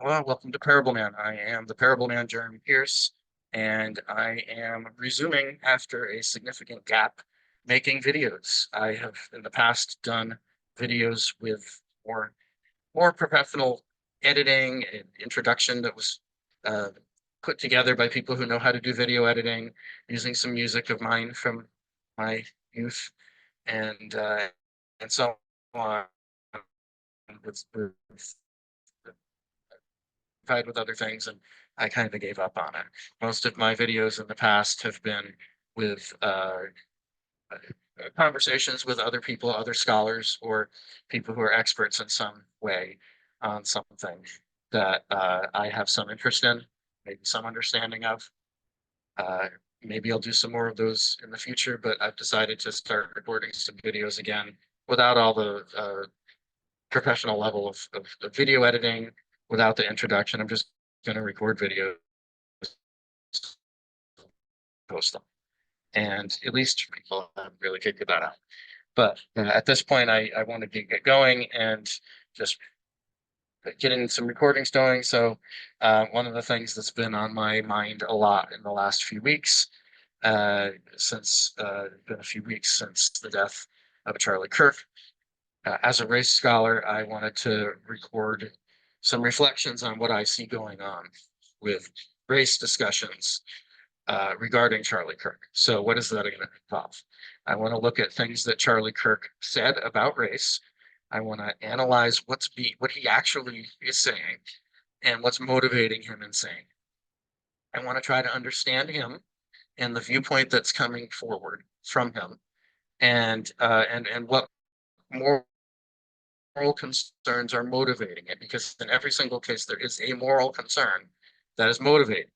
Well, welcome to Parable Man. I am the Parable Man, Jeremy Pierce, and I am resuming after a significant gap making videos. I have in the past done videos with more professional editing and introduction that was uh, put together by people who know how to do video editing, using some music of mine from my youth, and so on with tried with other things, and I kind of gave up on it. Most of my videos in the past have been with conversations with other people, other scholars, or people who are experts in some way on something that I have some interest in, maybe some understanding of. Uh, Maybe I'll do some more of those in the future, but I've decided to start recording some videos again without all the professional level of video editing, without the introduction. I'm just going to record videos, post them, and at least people have really figured that out. But at this point, I wanted to get going and just getting some recordings going. So one of the things that's been on my mind a lot in the last few weeks, since been a few weeks since the death of Charlie Kirk. As a race scholar, I wanted to record some reflections on what I see going on with race discussions regarding Charlie Kirk. So what is that going to involve? I want to look at things that Charlie Kirk said about race. I want to analyze what he actually is saying and what's motivating him in saying. I want to try to understand him and the viewpoint that's coming forward from him, and what moral concerns are motivating it. Because in every single case, there is a moral concern that is motivating.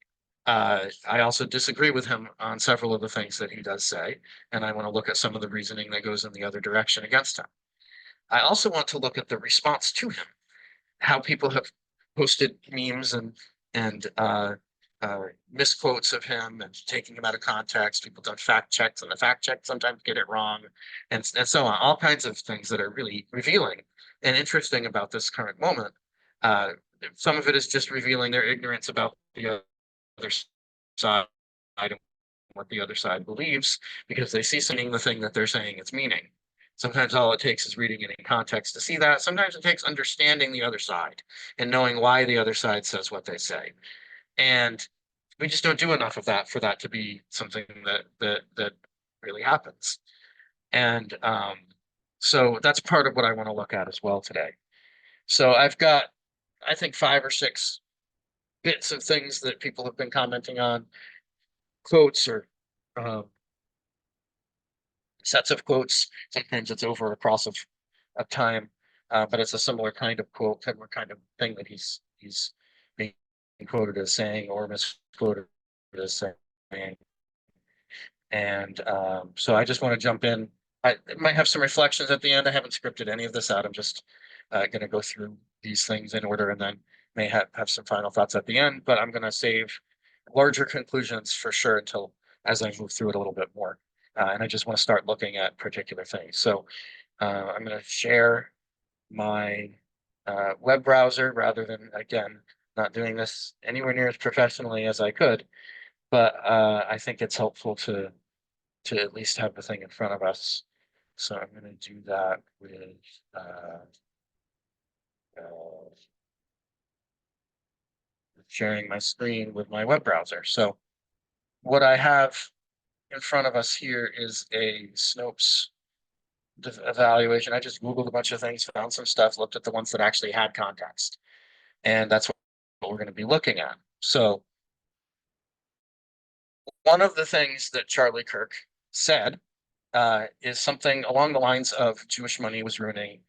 I also disagree with him on several of the things that he does say, and I want to look at some of the reasoning that goes in the other direction against him. I also want to look at the response to him, how people have posted memes and misquotes of him and taking him out of context. People done fact checks, and the fact checks sometimes get it wrong, and so on. All kinds of things that are really revealing and interesting about this current moment. Uh, some of it is just revealing their ignorance about the other side and what the other side believes, because they see something the thing that they're saying it's meaning. Sometimes all it takes is reading it in context to see that. Sometimes it takes understanding the other side and knowing why the other side says what they say. And we just don't do enough of that for that to be something that really happens. And so that's part of what I want to look at as well today. So I've got, I think, 5 or 6 bits of things that people have been commenting on, quotes or um, sets of quotes. Sometimes it's over a cross of time, but it's a similar kind of quote, similar kind of thing that he's being quoted as saying or misquoted as saying. And so I just want to jump in. I might have some reflections at the end. I haven't scripted any of this out. I'm just going to go through these things in order, and then may have some final thoughts at the end. But I'm going to save larger conclusions for sure until as I move through it a little bit more. And I just want to start looking at particular things. So I'm going to share my web browser rather than, again, not doing this anywhere near as professionally as I could. But I think it's helpful to at least have the thing in front of us. So I'm going to do that with uh, uh, sharing my screen with my web browser. So what I have in front of us here is a Snopes evaluation. I just Googled a bunch of things, found some stuff, looked at the ones that actually had context. And that's what we're going to be looking at. So one of the things that Charlie Kirk said is something along the lines of Jewish money was ruining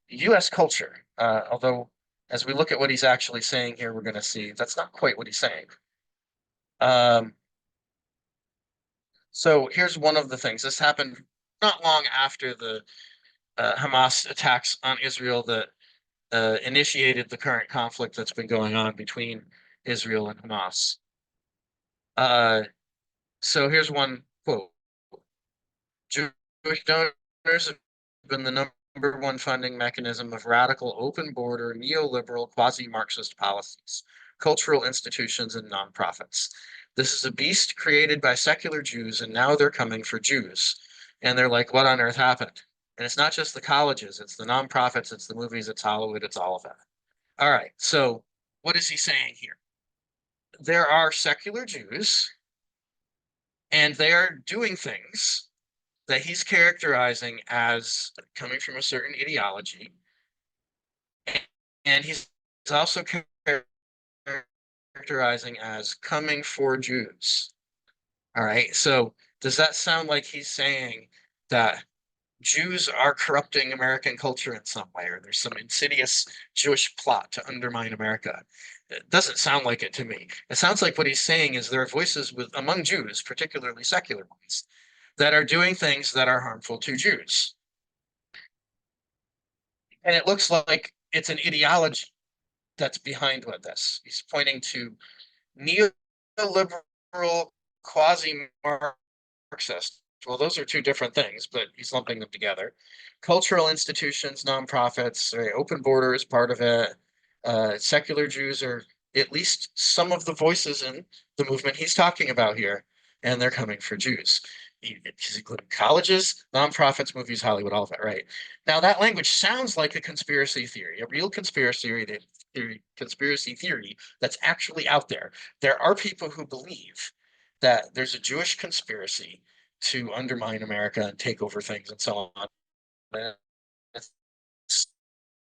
US culture. Although, as we look at what he's actually saying here, we're going to see that's not quite what he's saying. Um, so here's one of the things. This happened not long after the Hamas attacks on Israel that initiated the current conflict that's been going on between Israel and Hamas. Uh, so here's one quote. Jewish donors have been the number one funding mechanism of radical open border neoliberal quasi-Marxist policies, cultural institutions, and nonprofits. This is a beast created by secular Jews, and now they're coming for Jews. And they're like, what on earth happened? And it's not just the colleges, it's the nonprofits, it's the movies, it's Hollywood, it's all of that. All right, so what is he saying here? There are secular Jews, and they are doing things that he's characterizing as coming from a certain ideology. And he's also characterizing as coming for Jews. All right. So does that sound like he's saying that Jews are corrupting American culture in some way, or there's some insidious Jewish plot to undermine America? It doesn't sound like it to me. It sounds like what he's saying is there are voices among Jews, particularly secular ones, that are doing things that are harmful to Jews. And it looks like it's an ideology that's behind with this. He's pointing to neoliberal quasi-Marxist. Well, those are two different things, but he's lumping them together. Cultural institutions, nonprofits, open border is part of it. Secular Jews are at least some of the voices in the movement he's talking about here, and they're coming for Jews. He's including colleges, nonprofits, movies, Hollywood, all of that, right? Now, that language sounds like a conspiracy theory, a real conspiracy theory that's actually out there. There are people who believe that there's a Jewish conspiracy to undermine America and take over things and so on. And it's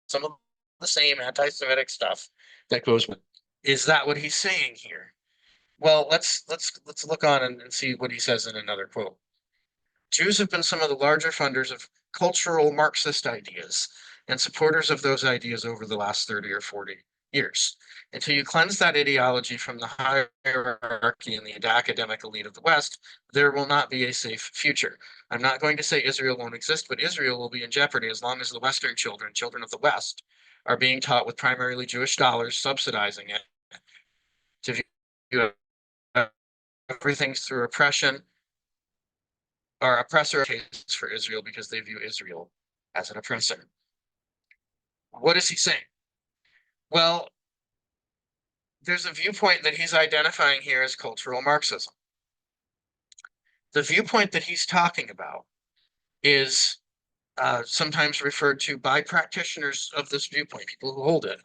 some of the same anti-Semitic stuff that goes with. Is that what he's saying here? Well, let's look on and see what he says in another quote. Jews have been some of the larger funders of cultural Marxist ideas and supporters of those ideas over the last 30 or 40 years. Until you cleanse that ideology from the hierarchy and the academic elite of the West, there will not be a safe future. I'm not going to say Israel won't exist, but Israel will be in jeopardy as long as the Western children, children of the West, are being taught with primarily Jewish dollars subsidizing it to view everything through oppression or oppressor case for Israel because they view Israel as an oppressor. What is he saying? Well, there's a viewpoint that he's identifying here as cultural Marxism. The viewpoint that he's talking about is sometimes referred to by practitioners of this viewpoint, people who hold it,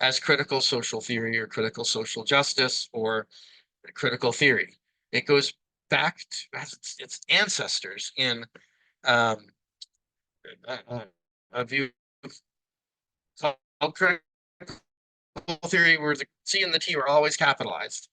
as critical social theory or critical social justice or critical theory. It goes back to its ancestors in um, a view called critical theory, where the C and the T were always capitalized.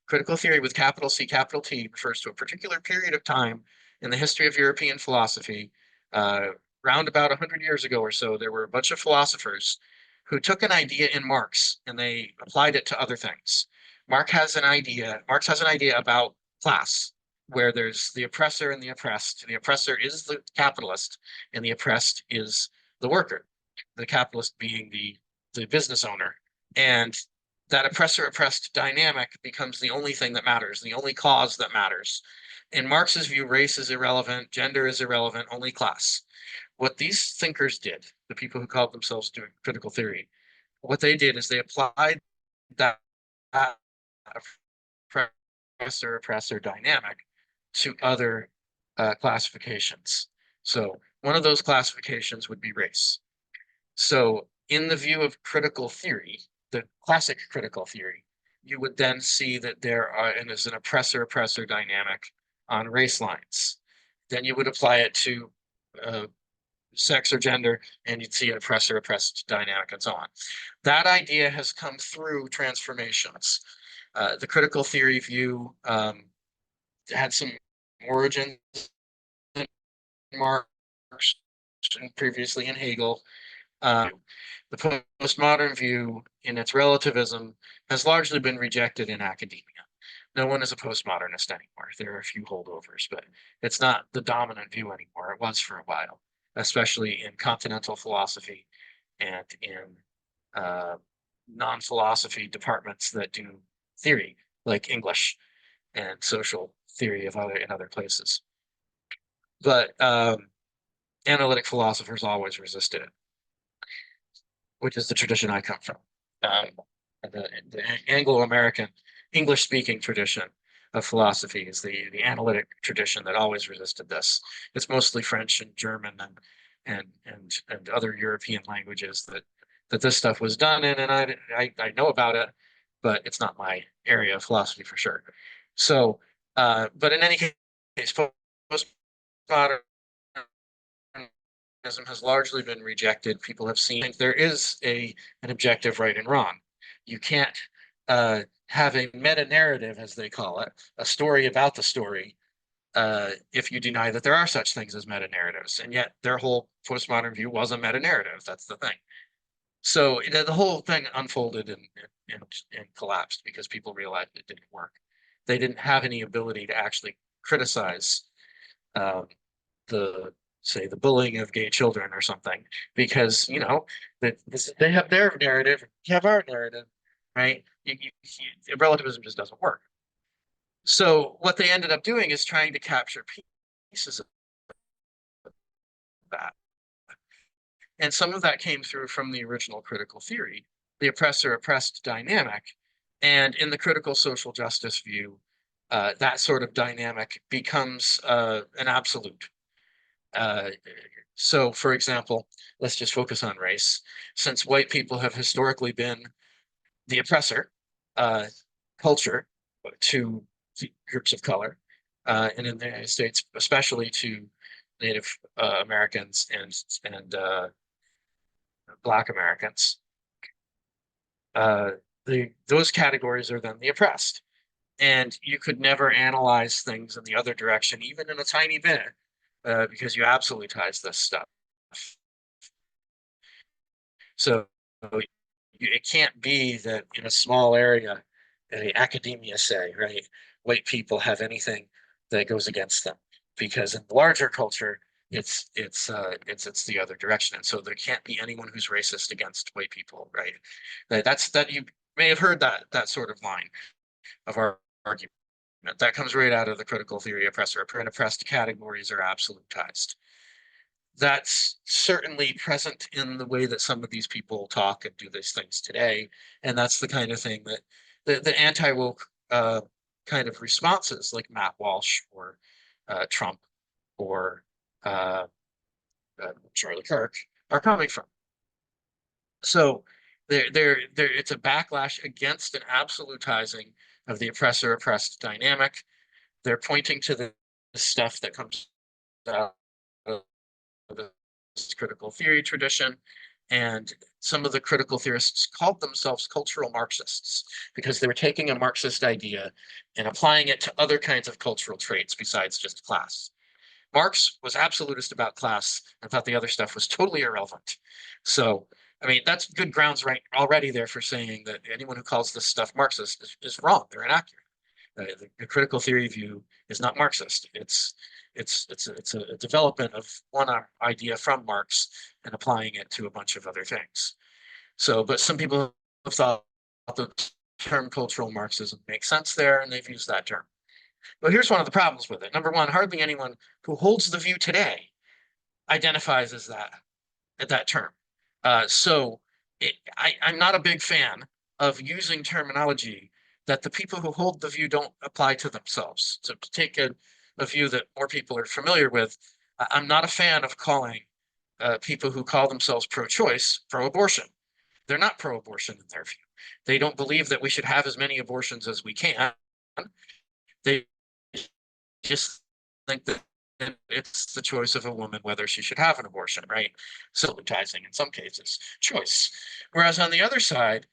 Critical theory with capital C, capital T refers to a particular period of time in the history of European philosophy. Round about 100 years ago or so, there were a bunch of philosophers who took an idea in Marx and they applied it to other things. Marx has an idea about class, where there's the oppressor and the oppressed. The oppressor is the capitalist, and the oppressed is the worker. The capitalist being the business owner. And that oppressor-oppressed dynamic becomes the only thing that matters, the only cause that matters. In Marx's view, race is irrelevant, gender is irrelevant, only class. What these thinkers did, the people who called themselves doing critical theory, what they did is they applied that oppressor-oppressor dynamic to other classifications. So one of those classifications would be race. So in the view of critical theory, the classic critical theory, you would then see that there's an oppressor-oppressor dynamic on race lines. Then you would apply it to sex or gender, and you'd see an oppressor-oppressed dynamic and so on. That idea has come through transformations. The critical theory view had some origins in Marx and previously in Hegel. The postmodern view in its relativism has largely been rejected in academia. No one is a postmodernist anymore. There are a few holdovers, but it's not the dominant view anymore. It was for a while, especially in continental philosophy and in non-philosophy departments that do theory, like English and social theory in other places. But analytic philosophers always resisted it, which is the tradition I come from. Um, the Anglo-American, English-speaking tradition of philosophy is the analytic tradition that always resisted this. It's mostly French and German and other European languages that this stuff was done in, and I know about it, but it's not my area of philosophy for sure. So, but in any case, postmodern has largely been rejected. People have seen there is an objective right and wrong. You can't have a meta narrative, as they call it, a story about the story, if you deny that there are such things as meta narratives. And yet, their whole postmodern view was a meta narrative. That's the thing. So the whole thing unfolded and collapsed because people realized it didn't work. They didn't have any ability to actually criticize um, the say the bullying of gay children or something, because they have their narrative, we have our narrative, right? Relativism just doesn't work. So what they ended up doing is trying to capture pieces of that, and some of that came through from the original critical theory, the oppressor-oppressed dynamic, and in the critical social justice view, that sort of dynamic becomes an absolute. Uh, so, for example, let's just focus on race. Since white people have historically been the oppressor uh, culture to groups of color, and in the United States, especially to Native Americans and Black Americans, uh, those categories are then the oppressed. And you could never analyze things in the other direction, even in a tiny bit, because you absolutize this stuff. So it can't be that in a small area, academia say, right, white people have anything that goes against them, because in the larger culture, it's the other direction, and so there can't be anyone who's racist against white people, right? That you may have heard that sort of line of our argument. That comes right out of the critical theory oppressor and oppressed categories are absolutized. That's certainly present in the way that some of these people talk and do these things today. And that's the kind of thing that the anti-woke kind of responses like Matt Walsh or Trump or uh, Charlie Kirk are coming from. So it's a backlash against an absolutizing of the oppressor-oppressed dynamic. They're pointing to the stuff that comes out of this critical theory tradition. And some of the critical theorists called themselves cultural Marxists because they were taking a Marxist idea and applying it to other kinds of cultural traits besides just class. Marx was absolutist about class and thought the other stuff was totally irrelevant. So, I mean, that's good grounds right already there for saying that anyone who calls this stuff Marxist is wrong. They're inaccurate. The critical theory view is not Marxist. It's a development of one idea from Marx and applying it to a bunch of other things. So, but some people have thought the term cultural Marxism makes sense there, and they've used that term. But here's one of the problems with it. Number one, hardly anyone who holds the view today identifies as that term. I'm not a big fan of using terminology that the people who hold the view don't apply to themselves. So to take a view that more people are familiar with, I'm not a fan of calling people who call themselves pro-choice pro-abortion. They're not pro-abortion in their view. They don't believe that we should have as many abortions as we can. They just think that it's the choice of a woman whether she should have an abortion, right? Absolutizing in some cases, choice. Whereas on the other side,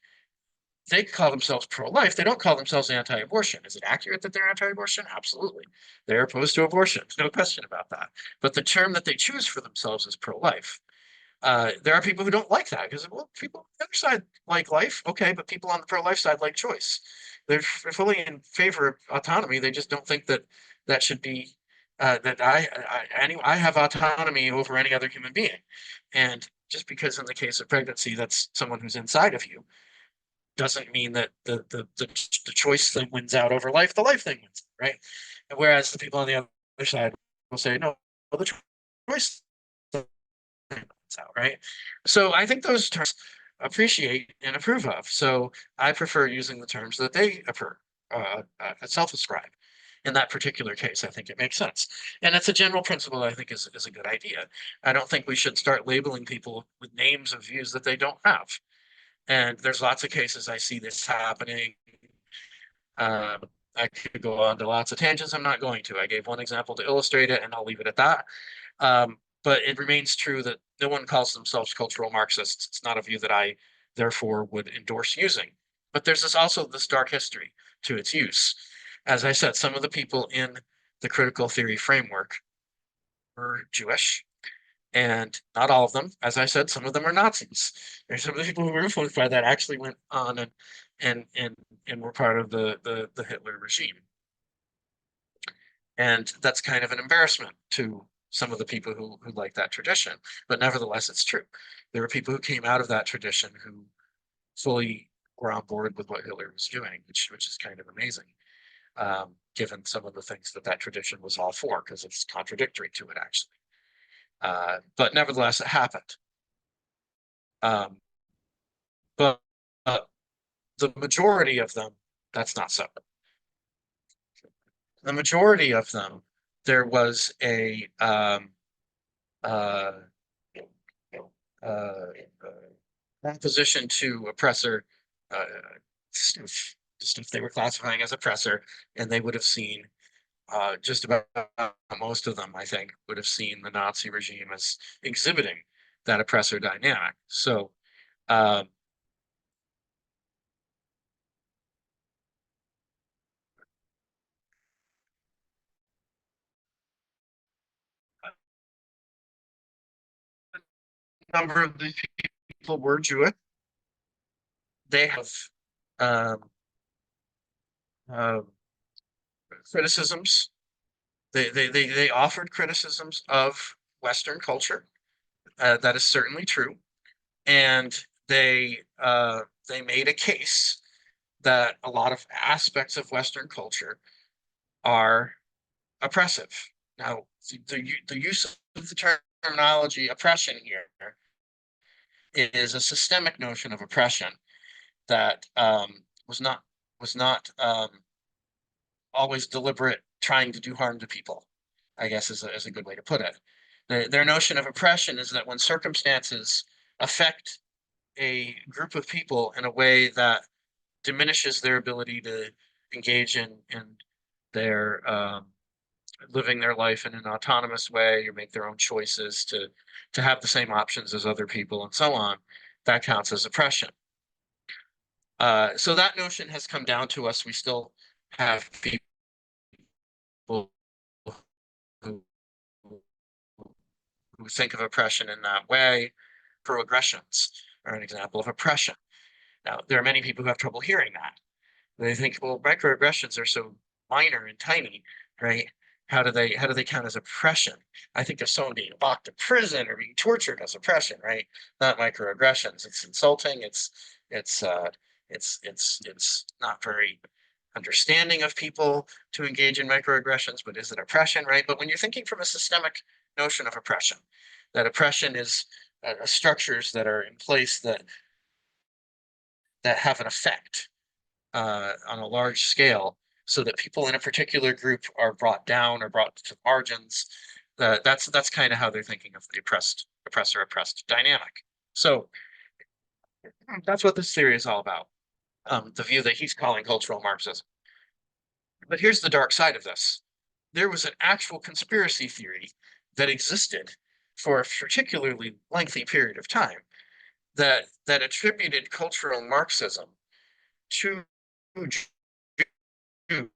they call themselves pro-life. They don't call themselves anti-abortion. Is it accurate that they're anti-abortion? Absolutely. They're opposed to abortion. There's no question about that. But the term that they choose for themselves is pro-life. There are people who don't like that because, well, people on the other side like life, okay, but people on the pro-life side like choice. They're fully in favor of autonomy. They just don't think that that should be that I have autonomy over any other human being. And just because in the case of pregnancy, that's someone who's inside of you, doesn't mean that the choice thing wins out over life. The life thing wins, right? And whereas the people on the other side will say, no, well, the choice out, right? So I think those terms appreciate and approve of. So I prefer using the terms that they approve, self-ascribe. In that particular case, I think it makes sense. And it's a general principle I think is a good idea. I don't think we should start labeling people with names of views that they don't have. And there's lots of cases I see this happening. Uh, I could go on to lots of tangents. I'm not going to. I gave one example to illustrate it, and I'll leave it at that. But it remains true that no one calls themselves cultural Marxists. It's not a view that I therefore would endorse using. But there's also this dark history to its use. As I said, some of the people in the critical theory framework were Jewish, and not all of them. As I said, some of them are Nazis. There's some of the people who were influenced by that actually went on and and and were part of the Hitler regime. And that's kind of an embarrassment to some of the people who like that tradition. But nevertheless, it's true. There were people who came out of that tradition who fully were on board with what Hitler was doing, which is kind of amazing, given some of the things that that tradition was all for, because it's contradictory to it, actually. But nevertheless, it happened. Um, but the majority of them, that's not so. The majority of them, there was a uh, uh, opposition to oppressor stuff, the stuff they were classifying as oppressor, and they would have seen just about most of them, I think, would have seen the Nazi regime as exhibiting that oppressor dynamic. So um, a number of these people were Jewish. They have um, uh, criticisms. They offered criticisms of Western culture. That is certainly true, and they made a case that a lot of aspects of Western culture are oppressive. Now, the use of the terminology oppression here is a systemic notion of oppression that was not always deliberate, trying to do harm to people, I guess is a good way to put it. Their notion of oppression is that when circumstances affect a group of people in a way that diminishes their ability to engage in their living their life in an autonomous way or make their own choices to have the same options as other people and so on, that counts as oppression. So that notion has come down to us. We still have people who, who think of oppression in that way. Microaggressions are an example of oppression. Now, there are many people who have trouble hearing that. They think, well, microaggressions are so minor and tiny, right? How do they count as oppression? I think of someone being locked in prison or being tortured as oppression, right? Not microaggressions. It's insulting. It's it's not very understanding of people to engage in microaggressions, but is it oppression, right? But when you're thinking from a systemic notion of oppression, that oppression is structures that are in place that have an effect on a large scale so that people in a particular group are brought down or brought to margins. That's kind of how they're thinking of the oppressor-oppressed dynamic. So that's what this theory is all about, the view that he's calling cultural Marxism. But here's the dark side of this. There was an actual conspiracy theory that existed for a particularly lengthy period of time that attributed cultural Marxism to Jews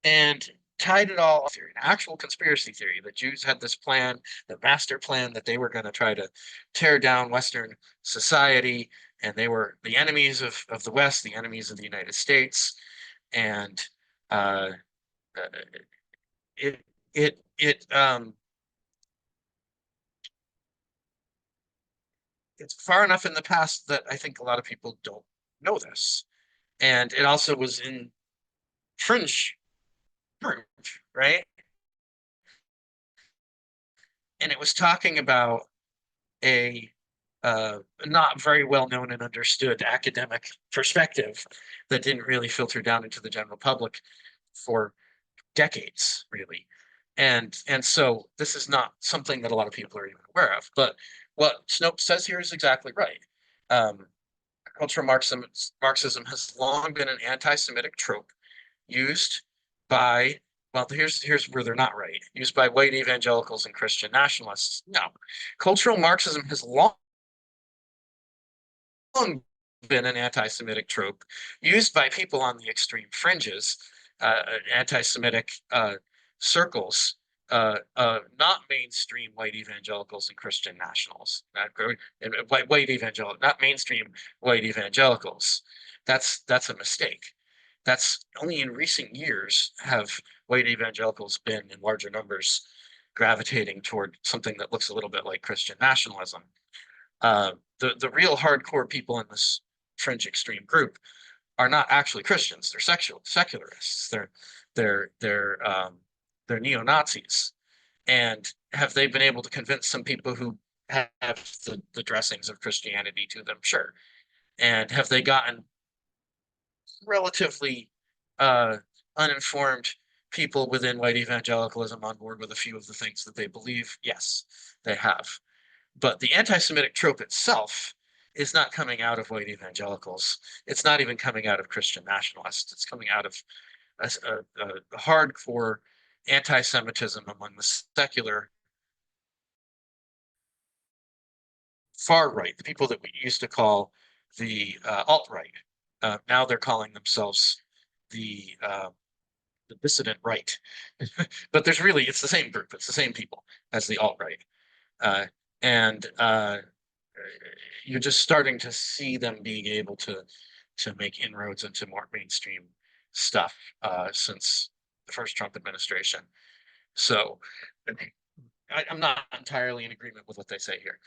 and tied it all off an actual conspiracy theory. The Jews had this plan, the master plan that they were going to try to tear down Western society, and they were the enemies of the West, the enemies of the United States, and uh, it it it's far enough in the past that I think a lot of people don't know this, and it also was in fringe group, right? and it was talking about a not very well known and understood academic perspective that didn't really filter down into the general public for decades, really. And so this is not something that a lot of people are even aware of. But what Snopes says here is exactly right. Um, Cultural Marxism has long been an anti-Semitic trope used by, well, here's where they're not right, used by white evangelicals and Christian nationalists. No, cultural Marxism has long been an anti-Semitic trope used by people on the extreme fringes, anti-Semitic circles, not mainstream white evangelicals and Christian nationals, white evangelical, not mainstream white evangelicals. That's a mistake. That's only in recent years have white evangelicals been in larger numbers gravitating toward something that looks a little bit like Christian nationalism. The real hardcore people in this fringe extreme group are not actually Christians. They're secularists. They're neo-Nazis. And have they been able to convince some people who have the dressings of Christianity to them? Sure. And have they gotten relatively uninformed people within white evangelicalism on board with a few of the things that they believe? Yes, they have. But the anti-Semitic trope itself is not coming out of white evangelicals. It's not even coming out of Christian nationalists. It's coming out of a hardcore anti-Semitism among the secular far right, the people that we used to call the alt-right. Now they're calling themselves the dissident right. But it's the same group. It's the same people as the alt-right. Uh, and you're just starting to see them being able to make inroads into more mainstream stuff since the first Trump administration. So I'm not entirely in agreement with what they say here.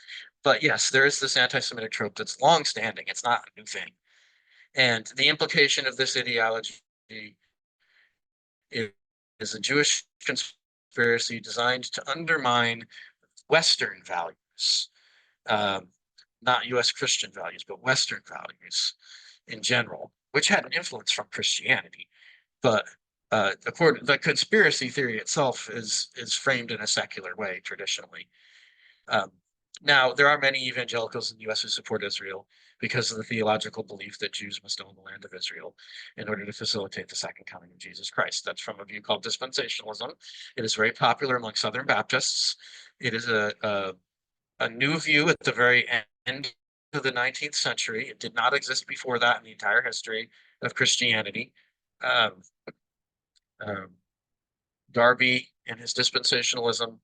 But yes, there is this anti-Semitic trope that's long-standing. It's not a new thing. And the implication of this ideology is a Jewish conspiracy designed to undermine Western values, um, not US Christian values, but Western values in general, which had an influence from Christianity. But the conspiracy theory itself is framed in a secular way traditionally. Um, Now, there are many evangelicals in the US who support Israel because of the theological belief that Jews must own the land of Israel in order to facilitate the second coming of Jesus Christ. That's from a view called dispensationalism. It is very popular among Southern Baptists. It is a new view at the very end of the 19th century. It did not exist before that in the entire history of Christianity. Um, um, Darby and his dispensationalism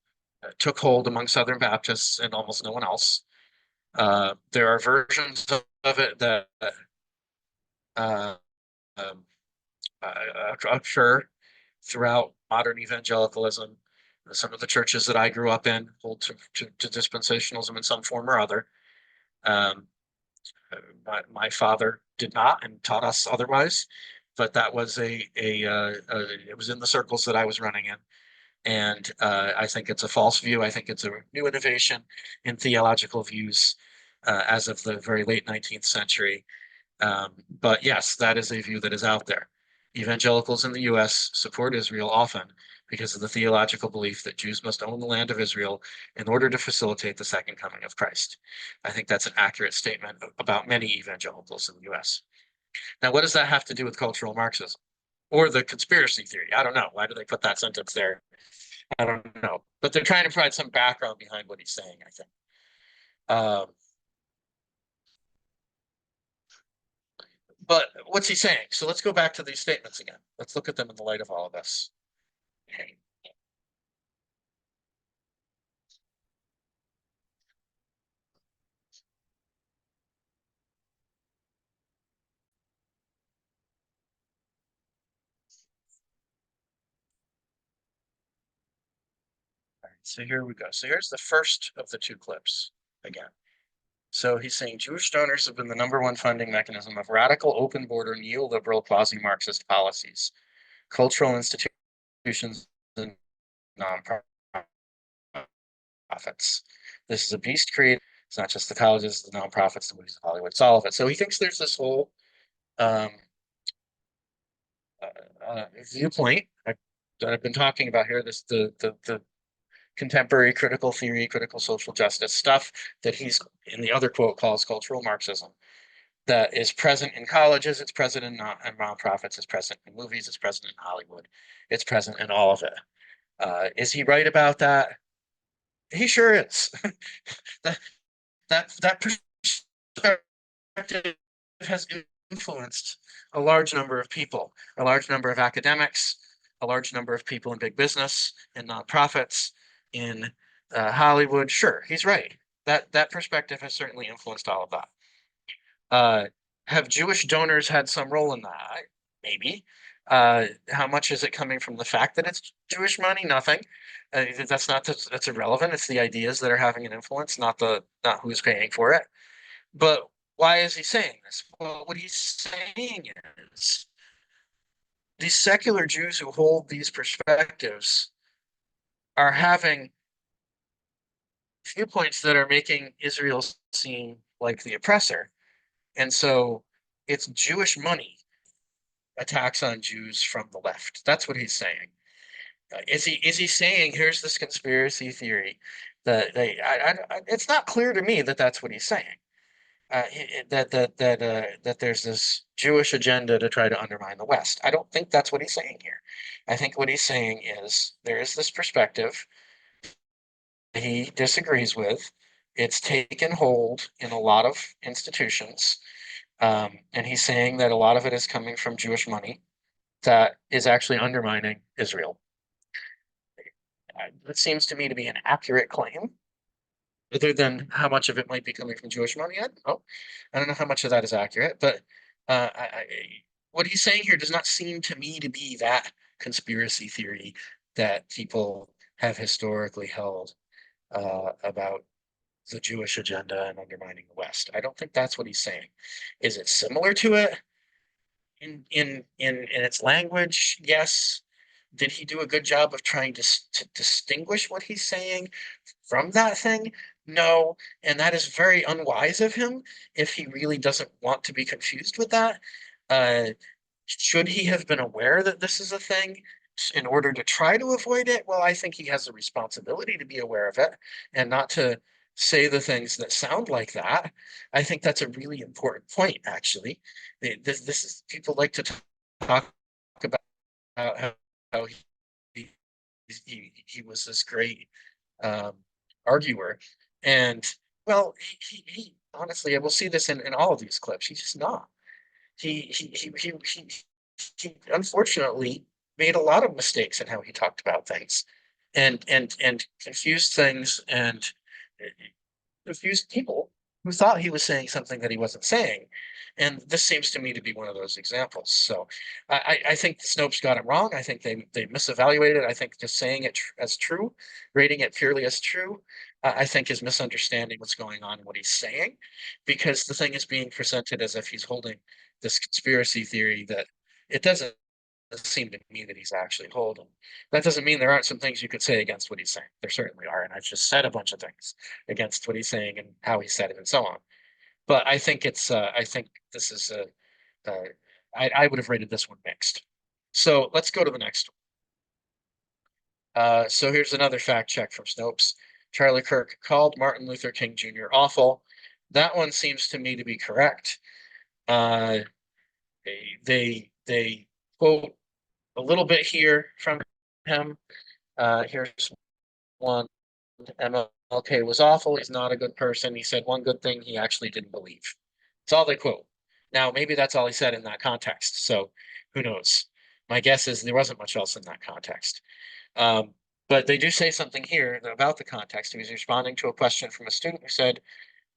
took hold among Southern Baptists and almost no one else. There are versions of it that uh, um, occur throughout modern evangelicalism. Some of the churches that I grew up in hold to dispensationalism in some form or other. Um, my father did not and taught us otherwise, but that was it was in the circles that I was running in. And I think it's a false view. I think it's a new innovation in theological views as of the very late 19th century. But yes, that is a view that is out there. Evangelicals in the US support Israel often because of the theological belief that Jews must own the land of Israel in order to facilitate the second coming of Christ. I think that's an accurate statement about many evangelicals in the US. Now, what does that have to do with cultural Marxism or the conspiracy theory? I don't know. Why do they put that sentence there? I don't know. But they're trying to provide some background behind what he's saying, I think. Um, but what's he saying? So let's go back to these statements again. Let's look at them in the light of all of this. Okay. All right, so here we go. So here's the first of the two clips again. So he's saying Jewish donors have been the number one funding mechanism of radical, open border, neoliberal, quasi Marxist policies, cultural institutions, and nonprofits. nonprofits. This is a beast created. It's not just the colleges, the nonprofits, the movies, Hollywood, it's all of it. So he thinks there's this whole um, viewpoint that I've been talking about here. This the contemporary critical theory, critical social justice stuff that he's in the other quote calls cultural Marxism. That is present in colleges, it's present in nonprofits, it's present in movies, it's present in Hollywood, it's present in all of it. Is he right about that? He sure is. that that perspective has influenced a large number of people, a large number of academics, a large number of people in big business, in nonprofits, in Hollywood. Sure, he's right. That perspective has certainly influenced all of that. Have Jewish donors had some role in that? Maybe. How much is it coming from the fact that it's Jewish money? Nothing. That's irrelevant. It's the ideas that are having an influence, not who's paying for it. But why is he saying this? Well, what he's saying is these secular Jews who hold these perspectives are having viewpoints that are making Israel seem like the oppressor. And so it's Jewish money attacks on Jews from the left. That's what he's saying. Is he saying here's this conspiracy theory that it's not clear to me that that's what he's saying. That there's this Jewish agenda to try to undermine the West. I don't think that's what he's saying here. I think what he's saying is there is this perspective he disagrees with. It's taken hold in a lot of institutions, and he's saying that a lot of it is coming from Jewish money that is actually undermining Israel. That seems to me to be an accurate claim. Other than how much of it might be coming from Jewish money, I don't know. I don't know how much of that is accurate, but what he's saying here does not seem to me to be that conspiracy theory that people have historically held about the Jewish agenda and undermining the West. I don't think that's what he's saying. Is it similar to it in its language? Yes. Did he do a good job of trying to distinguish what he's saying from that thing? No, and that is very unwise of him if he really doesn't want to be confused with that. Uh, should he have been aware that this is a thing in order to try to avoid it? Well, I think he has a responsibility to be aware of it and not to say the things that sound like that. I think that's a really important point, actually. This is people like to talk about how he was this great um, arguer. And well, he honestly, I will see this in all of these clips. He's just not. He unfortunately made a lot of mistakes in how he talked about things, and confused things and confused people who thought he was saying something that he wasn't saying. And this seems to me to be one of those examples. So I think Snopes got it wrong. I think they misevaluated. I think just saying it as true, rating it purely as true, I think is misunderstanding what's going on and what he's saying, because the thing is being presented as if he's holding this conspiracy theory that it doesn't seem to me that he's actually holding. That doesn't mean there aren't some things you could say against what he's saying. There certainly are, and I've just said a bunch of things against what he's saying and how he said it and so on. But I think I think this is I would have rated this one mixed. So let's go to the next one. So here's another fact check from Snopes. Charlie Kirk called Martin Luther King Jr. awful. That one seems to me to be correct. Uh, they quote a little bit here from him. Here's one. MLK was awful. He's not a good person. He said one good thing he actually didn't believe. It's all they quote. Now, maybe that's all he said in that context. So who knows? My guess is there wasn't much else in that context. But they do say something here about the context. He was responding to a question from a student who said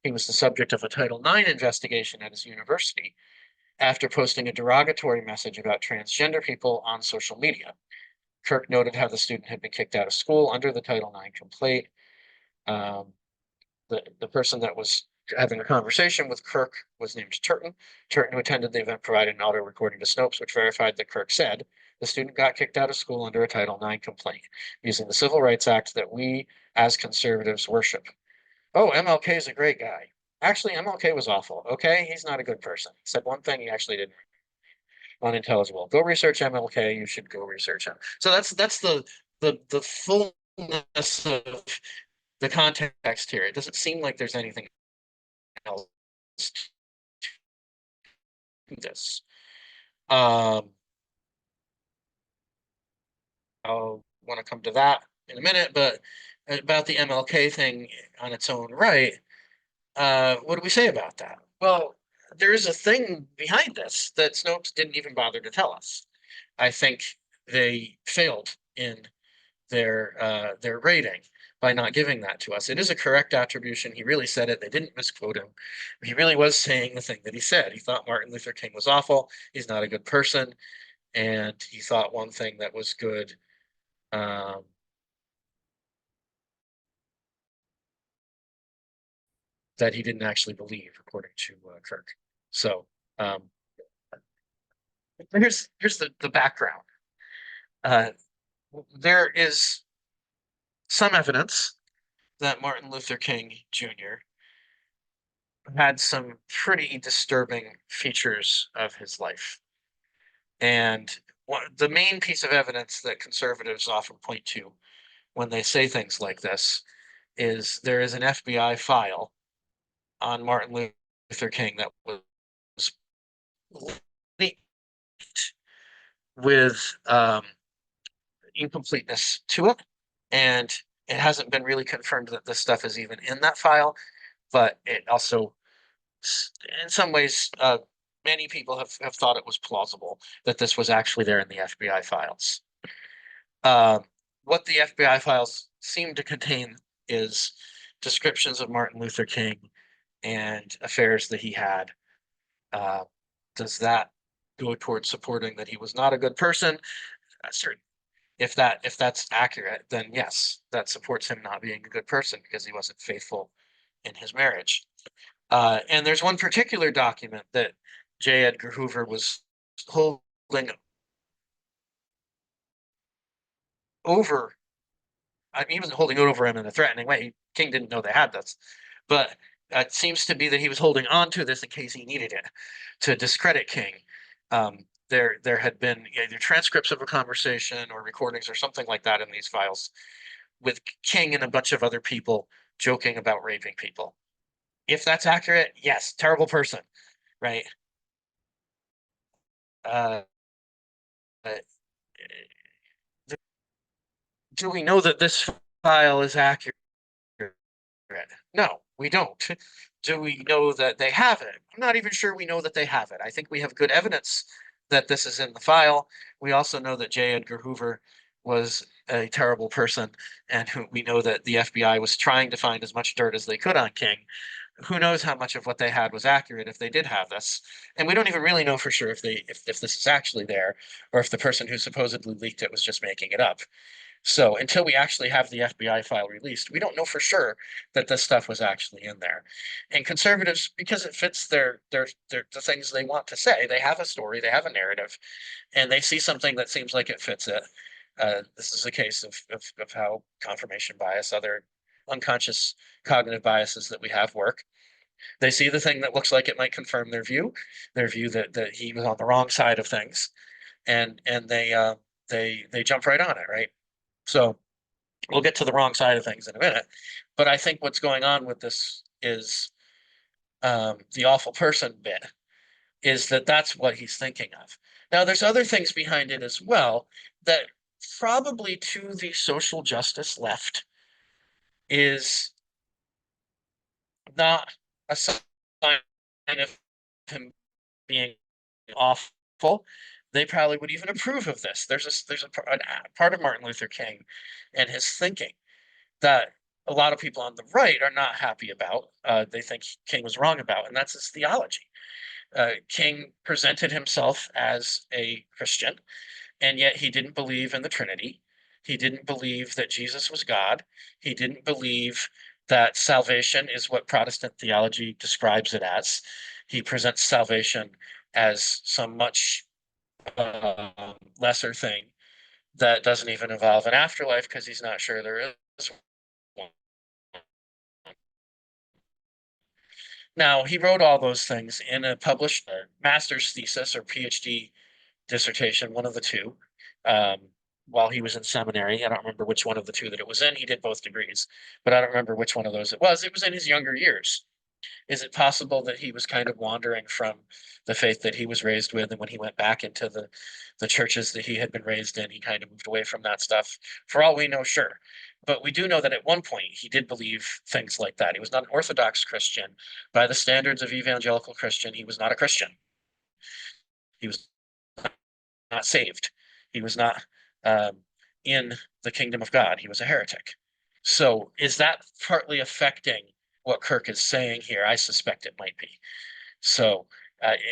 he was the subject of a Title IX investigation at his university after posting a derogatory message about transgender people on social media. Kirk noted how the student had been kicked out of school under the Title IX complaint. The person that was having a conversation with Kirk was named Turton. Turton, who attended the event, provided an audio recording to Snopes, which verified that Kirk said the student got kicked out of school under a Title IX complaint using the Civil Rights Act that we as conservatives worship. Oh, MLK is a great guy. Actually, MLK was awful. Okay, he's not a good person. He said one thing he actually didn't. Unintelligible. Go research MLK. You should go research him. So that's the fullness of the context here. It doesn't seem like there's anything else to this. Um, I'll want to come to that in a minute, but about the MLK thing on its own right, what do we say about that? Well, there is a thing behind this that Snopes didn't even bother to tell us. I think they failed in their rating by not giving that to us. It is a correct attribution. He really said it. They didn't misquote him. He really was saying the thing that he said. He thought Martin Luther King was awful. He's not a good person, and he thought one thing that was good. Um, that he didn't actually believe, according to Kirk. So um, here's the background. Uh, there is some evidence that Martin Luther King Jr. had some pretty disturbing features of his life. And the main piece of evidence that conservatives often point to when they say things like this is there is an FBI file on Martin Luther King that was leaked with incompleteness to it. And it hasn't been really confirmed that this stuff is even in that file, but it also, in some ways, many people have thought it was plausible that this was actually there in the FBI files. Um, what the FBI files seem to contain is descriptions of Martin Luther King and affairs that he had. Uh, does that go towards supporting that he was not a good person? Certain. If that's accurate, then yes, that supports him not being a good person because he wasn't faithful in his marriage. And there's one particular document that J. Edgar Hoover was holding over. I mean, he wasn't holding it over him in a threatening way. King didn't know they had this, but it seems to be that he was holding on to this in case he needed it to discredit King. There had been either transcripts of a conversation or recordings or something like that in these files with King and a bunch of other people joking about raping people. If that's accurate, yes, terrible person, right? Uh, uh, do we know that this file is accurate? No, we don't. Do we know that they have it? I'm not even sure we know that they have it. I think we have good evidence that this is in the file. We also know that J. Edgar Hoover was a terrible person, and we know that the FBI was trying to find as much dirt as they could on King. Who knows how much of what they had was accurate if they did have this? And we don't even really know for sure if this is actually there, or if the person who supposedly leaked it was just making it up. So until we actually have the FBI file released, we don't know for sure that this stuff was actually in there. And conservatives, because it fits their the things they want to say, they have a story, they have a narrative, and they see something that seems like it fits it. This is a case of how confirmation bias, other unconscious cognitive biases that we have work. They see the thing that looks like it might confirm their view that he was on the wrong side of things, and they jump right on it, right? So we'll get to the wrong side of things in a minute. But I think what's going on with this is the awful person bit is that that's what he's thinking of. Now, there's other things behind it as well that probably to the social justice left is not a sign of him being awful. They probably would even approve of this. There's a part of Martin Luther King and his thinking that a lot of people on the right are not happy about. They think King was wrong about, and that's his theology. King presented himself as a Christian, and yet he didn't believe in the Trinity. He didn't believe that Jesus was God. He didn't believe that salvation is what Protestant theology describes it as. He presents salvation as some much lesser thing that doesn't even involve an afterlife because he's not sure there is one. Now, he wrote all those things in a published master's thesis or PhD dissertation, one of the two, um, while he was in seminary. I don't remember which one of the two that it was in. He did both degrees, but I don't remember which one of those it was. It was in his younger years. Is it possible that he was kind of wandering from the faith that he was raised with, and when he went back into the churches that he had been raised in, he kind of moved away from that stuff? For all we know, sure. But we do know that at one point he did believe things like that. He was not an Orthodox Christian. By the standards of evangelical Christian, he was not a Christian. He was not saved. He was not um, in the kingdom of God. He was a heretic. So is that partly affecting what Kirk is saying here? I suspect it might be. So,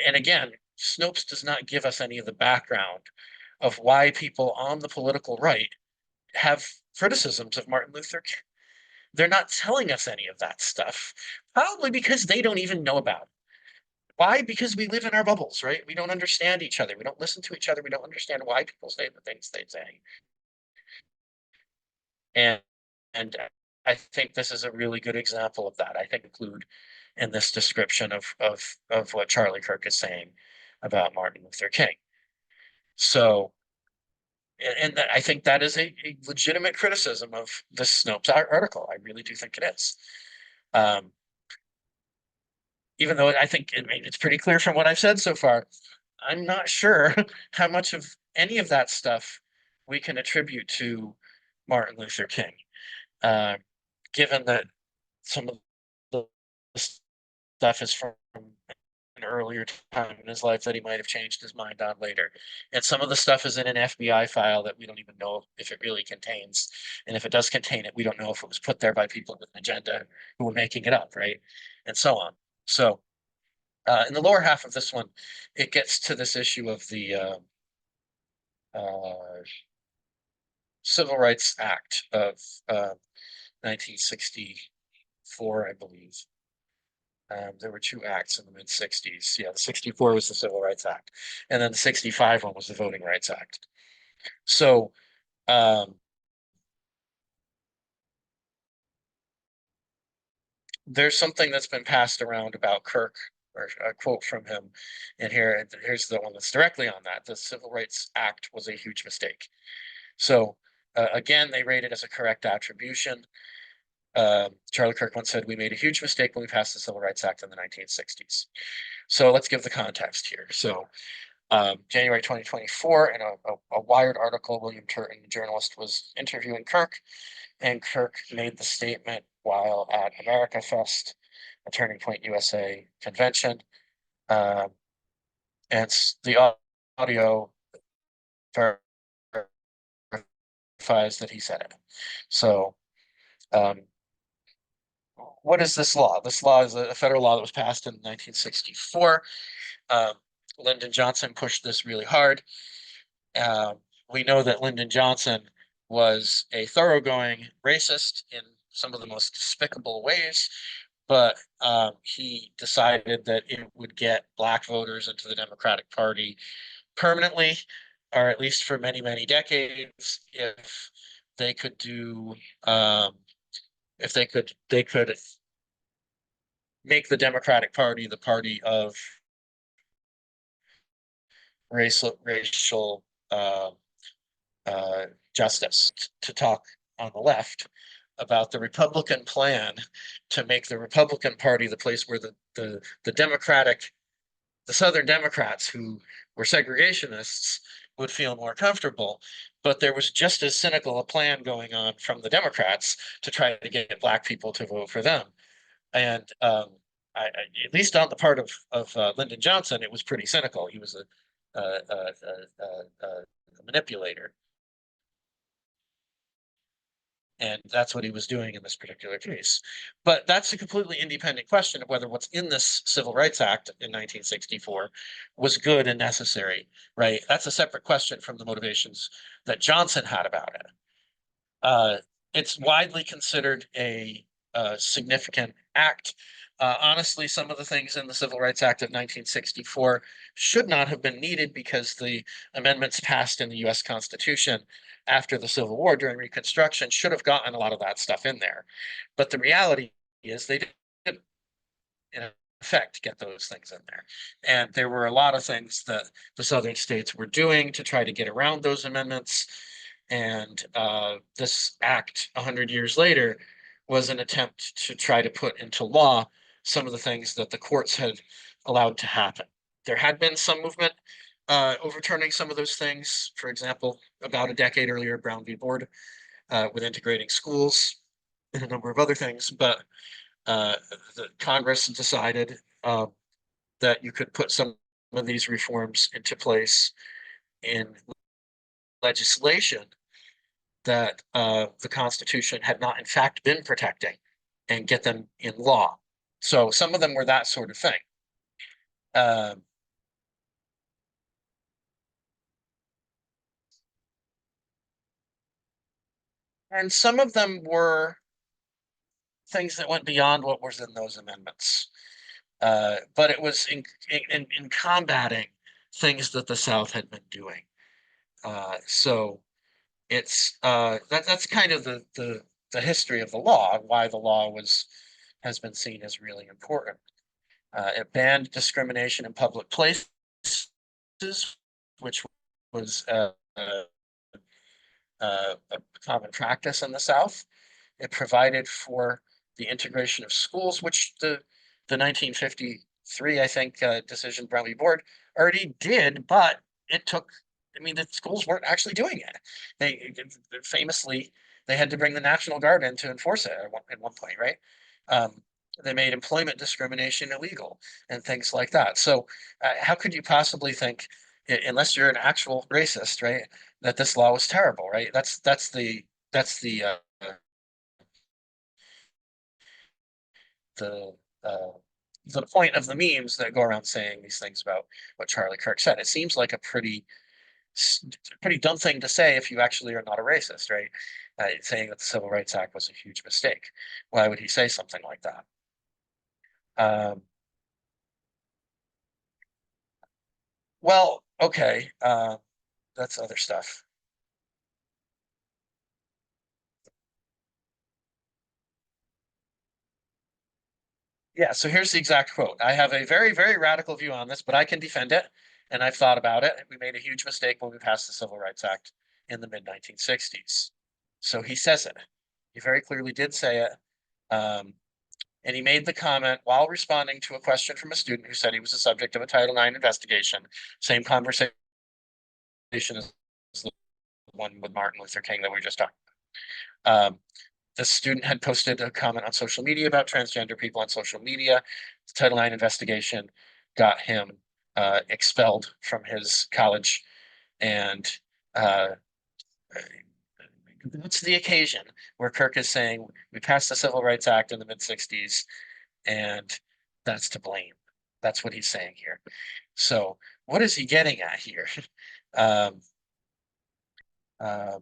and again, Snopes does not give us any of the background of why people on the political right have criticisms of Martin Luther King. They're not telling us any of that stuff, probably because they don't even know about it. Why? Because we live in our bubbles, right? We don't understand each other. We don't listen to each other. We don't understand why people say the things they say. And and I think this is a really good example of that. I think include in this description of what Charlie Kirk is saying about Martin Luther King. So, and I think that is a legitimate criticism of the Snopes article. I really do think it is. Um, Even though I think it's pretty clear from what I've said so far, I'm not sure how much of any of that stuff we can attribute to Martin Luther King, uh, given that some of the stuff is from an earlier time in his life that he might have changed his mind on later. And some of the stuff is in an FBI file that we don't even know if it really contains. And if it does contain it, we don't know if it was put there by people with an agenda who were making it up, right? And so on. So in the lower half of this one, it gets to this issue of the uh, Civil Rights Act of 1964, I believe. There were two acts in the mid 60s. Yeah, the 64 was the Civil Rights Act, and then the 65 one was the Voting Rights Act. So um, there's something that's been passed around about Kirk, or a quote from him in here. And here's the one that's directly on that. The Civil Rights Act was a huge mistake. So again, they rate it as a correct attribution. Charlie Kirk once said, "We made a huge mistake when we passed the Civil Rights Act in the 1960s." So let's give the context here. So January 2024, in a Wired article, William Turton, the journalist, was interviewing Kirk, and Kirk made the statement while at America Fest, a Turning Point USA convention, um, and the audio verifies that he said it. So, um, what is this law? This law is a federal law that was passed in 1964. Um, Lyndon Johnson pushed this really hard. Uh, we know that Lyndon Johnson was a thoroughgoing racist in some of the most despicable ways, but he decided that it would get Black voters into the Democratic Party permanently, or at least for many, many decades, if they could do, um, if they could make the Democratic Party the party of racial uh, justice. To talk on the left about the Republican plan to make the Republican Party the place where the Democratic, the Southern Democrats who were segregationists would feel more comfortable. But there was just as cynical a plan going on from the Democrats to try to get Black people to vote for them. And at least on the part of Lyndon Johnson, it was pretty cynical. He was a manipulator. And that's what he was doing in this particular case. But that's a completely independent question of whether what's in this Civil Rights Act in 1964 was good and necessary, right? That's a separate question from the motivations that Johnson had about it. Uh, it's widely considered a significant act. Honestly, some of the things in the Civil Rights Act of 1964 should not have been needed because the amendments passed in the US Constitution after the Civil War during Reconstruction should have gotten a lot of that stuff in there. But the reality is they didn't. You know, effect get those things in there. And there were a lot of things that the southern states were doing to try to get around those amendments. And this act 100 years later was an attempt to try to put into law some of the things that the courts had allowed to happen. There had been some movement overturning some of those things. For example, about a decade earlier, Brown v. Board with integrating schools and a number of other things. But the Congress decided that you could put some of these reforms into place in legislation that the Constitution had not in fact been protecting and get them in law. So some of them were that sort of thing. And some of them were things that went beyond what was in those amendments. But it was in combating things that the South had been doing. So it's that's kind of the history of the law, why the law has been seen as really important. It banned discrimination in public places, which was a common practice in the South. It provided for the integration of schools, which the 1953, I think, decision Brown v. Board already did, but it took. I mean, the schools weren't actually doing it. They famously they had to bring the National Guard in to enforce it at one point, right? They made employment discrimination illegal and things like that. So, how could you possibly think, unless you're an actual racist, right, that this law was terrible, right? That's the uh, the point of the memes that go around saying these things about what Charlie Kirk said. It seems like a pretty dumb thing to say if you actually are not a racist, right? Saying that the Civil Rights Act was a huge mistake. Why would he say something like that? Um, well, okay, that's other stuff. Yeah, so here's the exact quote. I have a very, very radical view on this, but I can defend it. And I've thought about it. We made a huge mistake when we passed the Civil Rights Act in the mid 1960s. So he says it. He very clearly did say it. Um, and he made the comment while responding to a question from a student who said he was the subject of a Title IX investigation. Same conversation as the one with Martin Luther King that we just talked about. The student had posted a comment on social media about transgender people on social media. The Title IX investigation got him expelled from his college, and uh, that's the occasion where Kirk is saying we passed the Civil Rights Act in the mid '60s, and that's to blame. That's what he's saying here. So, what is he getting at here? um, uh,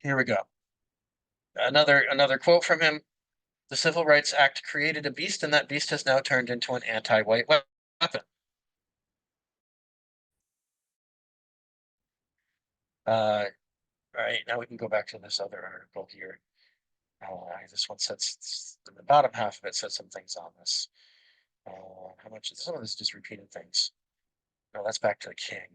Here we go. Another quote from him. The Civil Rights Act created a beast, and that beast has now turned into an anti-white weapon. All right, now we can go back to this other article here. This one says the bottom half of it says some things on this. How much? Some of this is just repeating things. No, that's back to the king.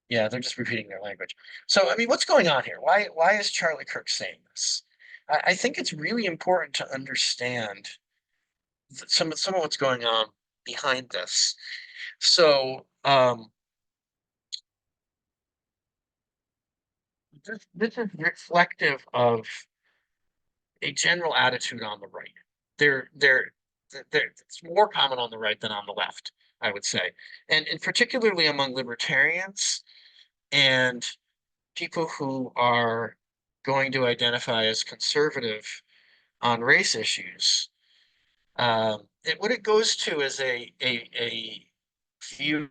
Yeah, they're just repeating their language. So, I mean, what's going on here? Why is Charlie Kirk saying this? I think it's really important to understand some of what's going on behind this. So, this is reflective of a general attitude on the right. They're, they're, it's more common on the right than on the left, I would say, and particularly among libertarians and people who are going to identify as conservative on race issues. What it goes to is a view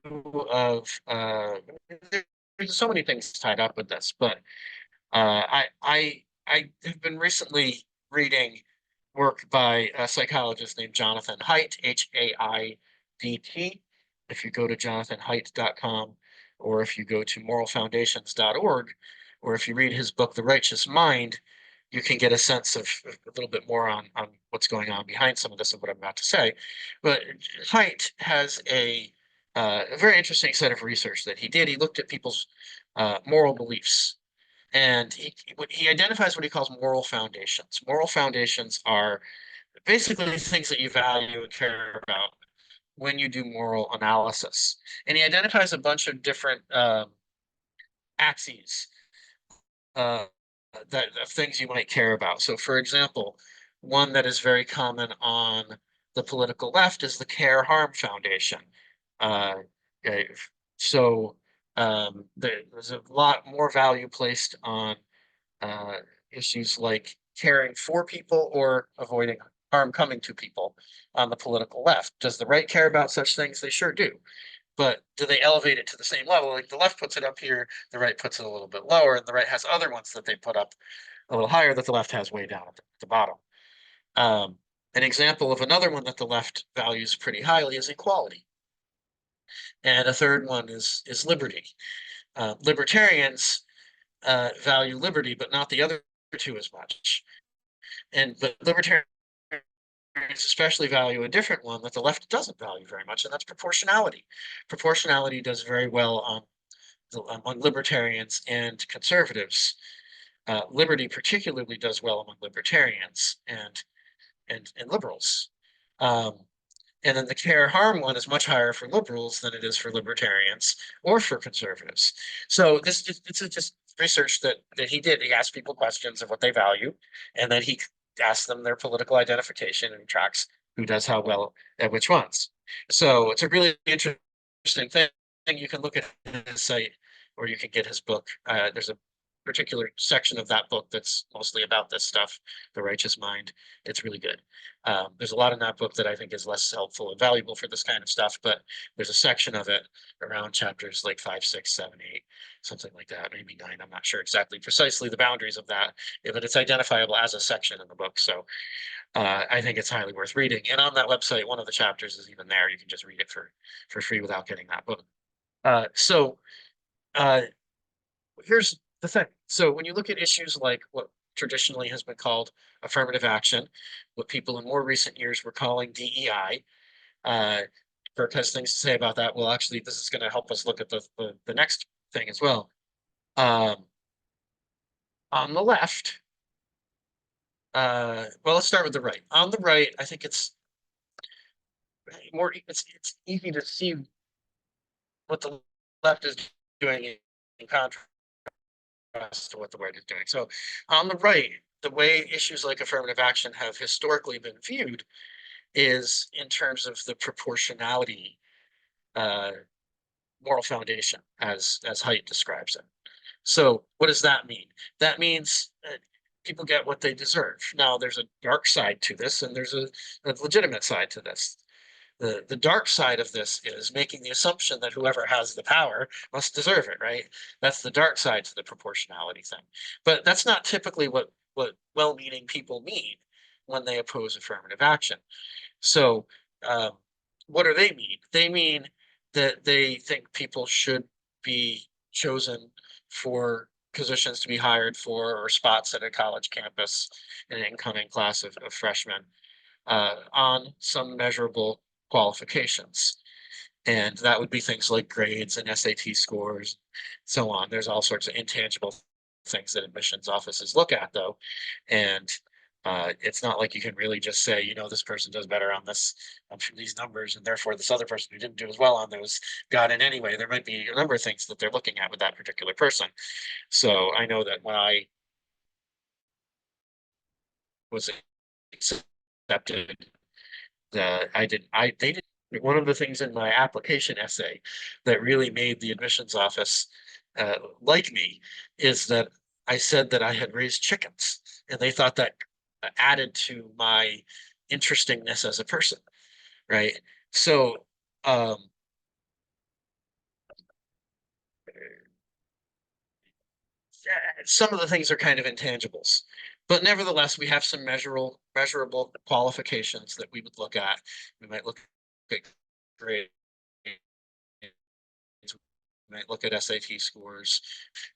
of there's so many things tied up with this, but I have been recently reading work by a psychologist named Jonathan Haidt, Haidt. If you go to jonathanhaidt.com or if you go to moralfoundations.org, or if you read his book, The Righteous Mind, you can get a sense of a little bit more on what's going on behind some of this and what I'm about to say. But Haidt has a very interesting set of research that he did. He looked at people's moral beliefs, and he identifies what he calls moral foundations. Moral foundations are basically things that you value and care about when you do moral analysis. And he identifies a bunch of different axes uh, that of things you might care about. So, for example, one that is very common on the political left is the Care Harm Foundation. Uh, okay, so there's a lot more value placed on uh, issues like caring for people or avoiding harm coming to people on the political left. Does the right care about such things? They sure do. But do they elevate it to the same level? Like the left puts it up here, the right puts it a little bit lower, and the right has other ones that they put up a little higher that the left has way down at the bottom. Um, an example of another one that the left values pretty highly is equality. And a third one is liberty. Libertarians value liberty, but not the other two as much. But libertarians especially value a different one that the left doesn't value very much, and that's proportionality. Proportionality does very well among libertarians and conservatives. Liberty particularly does well among libertarians and liberals. Um, and then the care harm one is much higher for liberals than it is for libertarians or for conservatives. So it's just research that he did. He asked people questions of what they value, and then he asked them their political identification and tracks who does how well at which ones. So it's a really interesting thing. You can look at his site or you can get his book. There's a particular section of that book that's mostly about this stuff, The Righteous Mind. It's really good. There's a lot in that book that I think is less helpful and valuable for this kind of stuff, but there's a section of it around chapters like 5, 6, 7, 8, something like that, maybe 9. I'm not sure exactly precisely the boundaries of that, but it's identifiable as a section in the book. So I think it's highly worth reading. And on that website, one of the chapters is even there. You can just read it for free without getting that book. So here's the thing. So when you look at issues like what traditionally has been called affirmative action, what people in more recent years were calling DEI, Kirk has things to say about that. Well, actually, this is going to help us look at the next thing as well. On the left, well, let's start with the right. On the right, I think it's easy to see what the left is doing in contrast to what the right is doing. So on the right, the way issues like affirmative action have historically been viewed is in terms of the proportionality uh, moral foundation, as Haidt describes it. So what does that mean? That means people get what they deserve. Now, there's a dark side to this, and there's a legitimate side to this. The dark side of this is making the assumption that whoever has the power must deserve it, right? That's the dark side to the proportionality thing. But that's not typically what well-meaning people mean when they oppose affirmative action. So what do they mean? They mean that they think people should be chosen for positions to be hired for or spots at a college campus in an incoming class of freshmen on some measurable qualifications. And that would be things like grades and SAT scores, so on. There's all sorts of intangible things that admissions offices look at, though. And it's not like you can really just say, this person does better on these numbers, and therefore this other person who didn't do as well on those got in anyway. There might be a number of things that they're looking at with that particular person. So I know that when I was accepted, they did one of the things in my application essay that really made the admissions office like me is that I said that I had raised chickens, and they thought that added to my interestingness as a person, right? So um, some of the things are kind of intangibles, but nevertheless, we have some measurable qualifications that we would look at. We might look at grades, might look at SAT scores.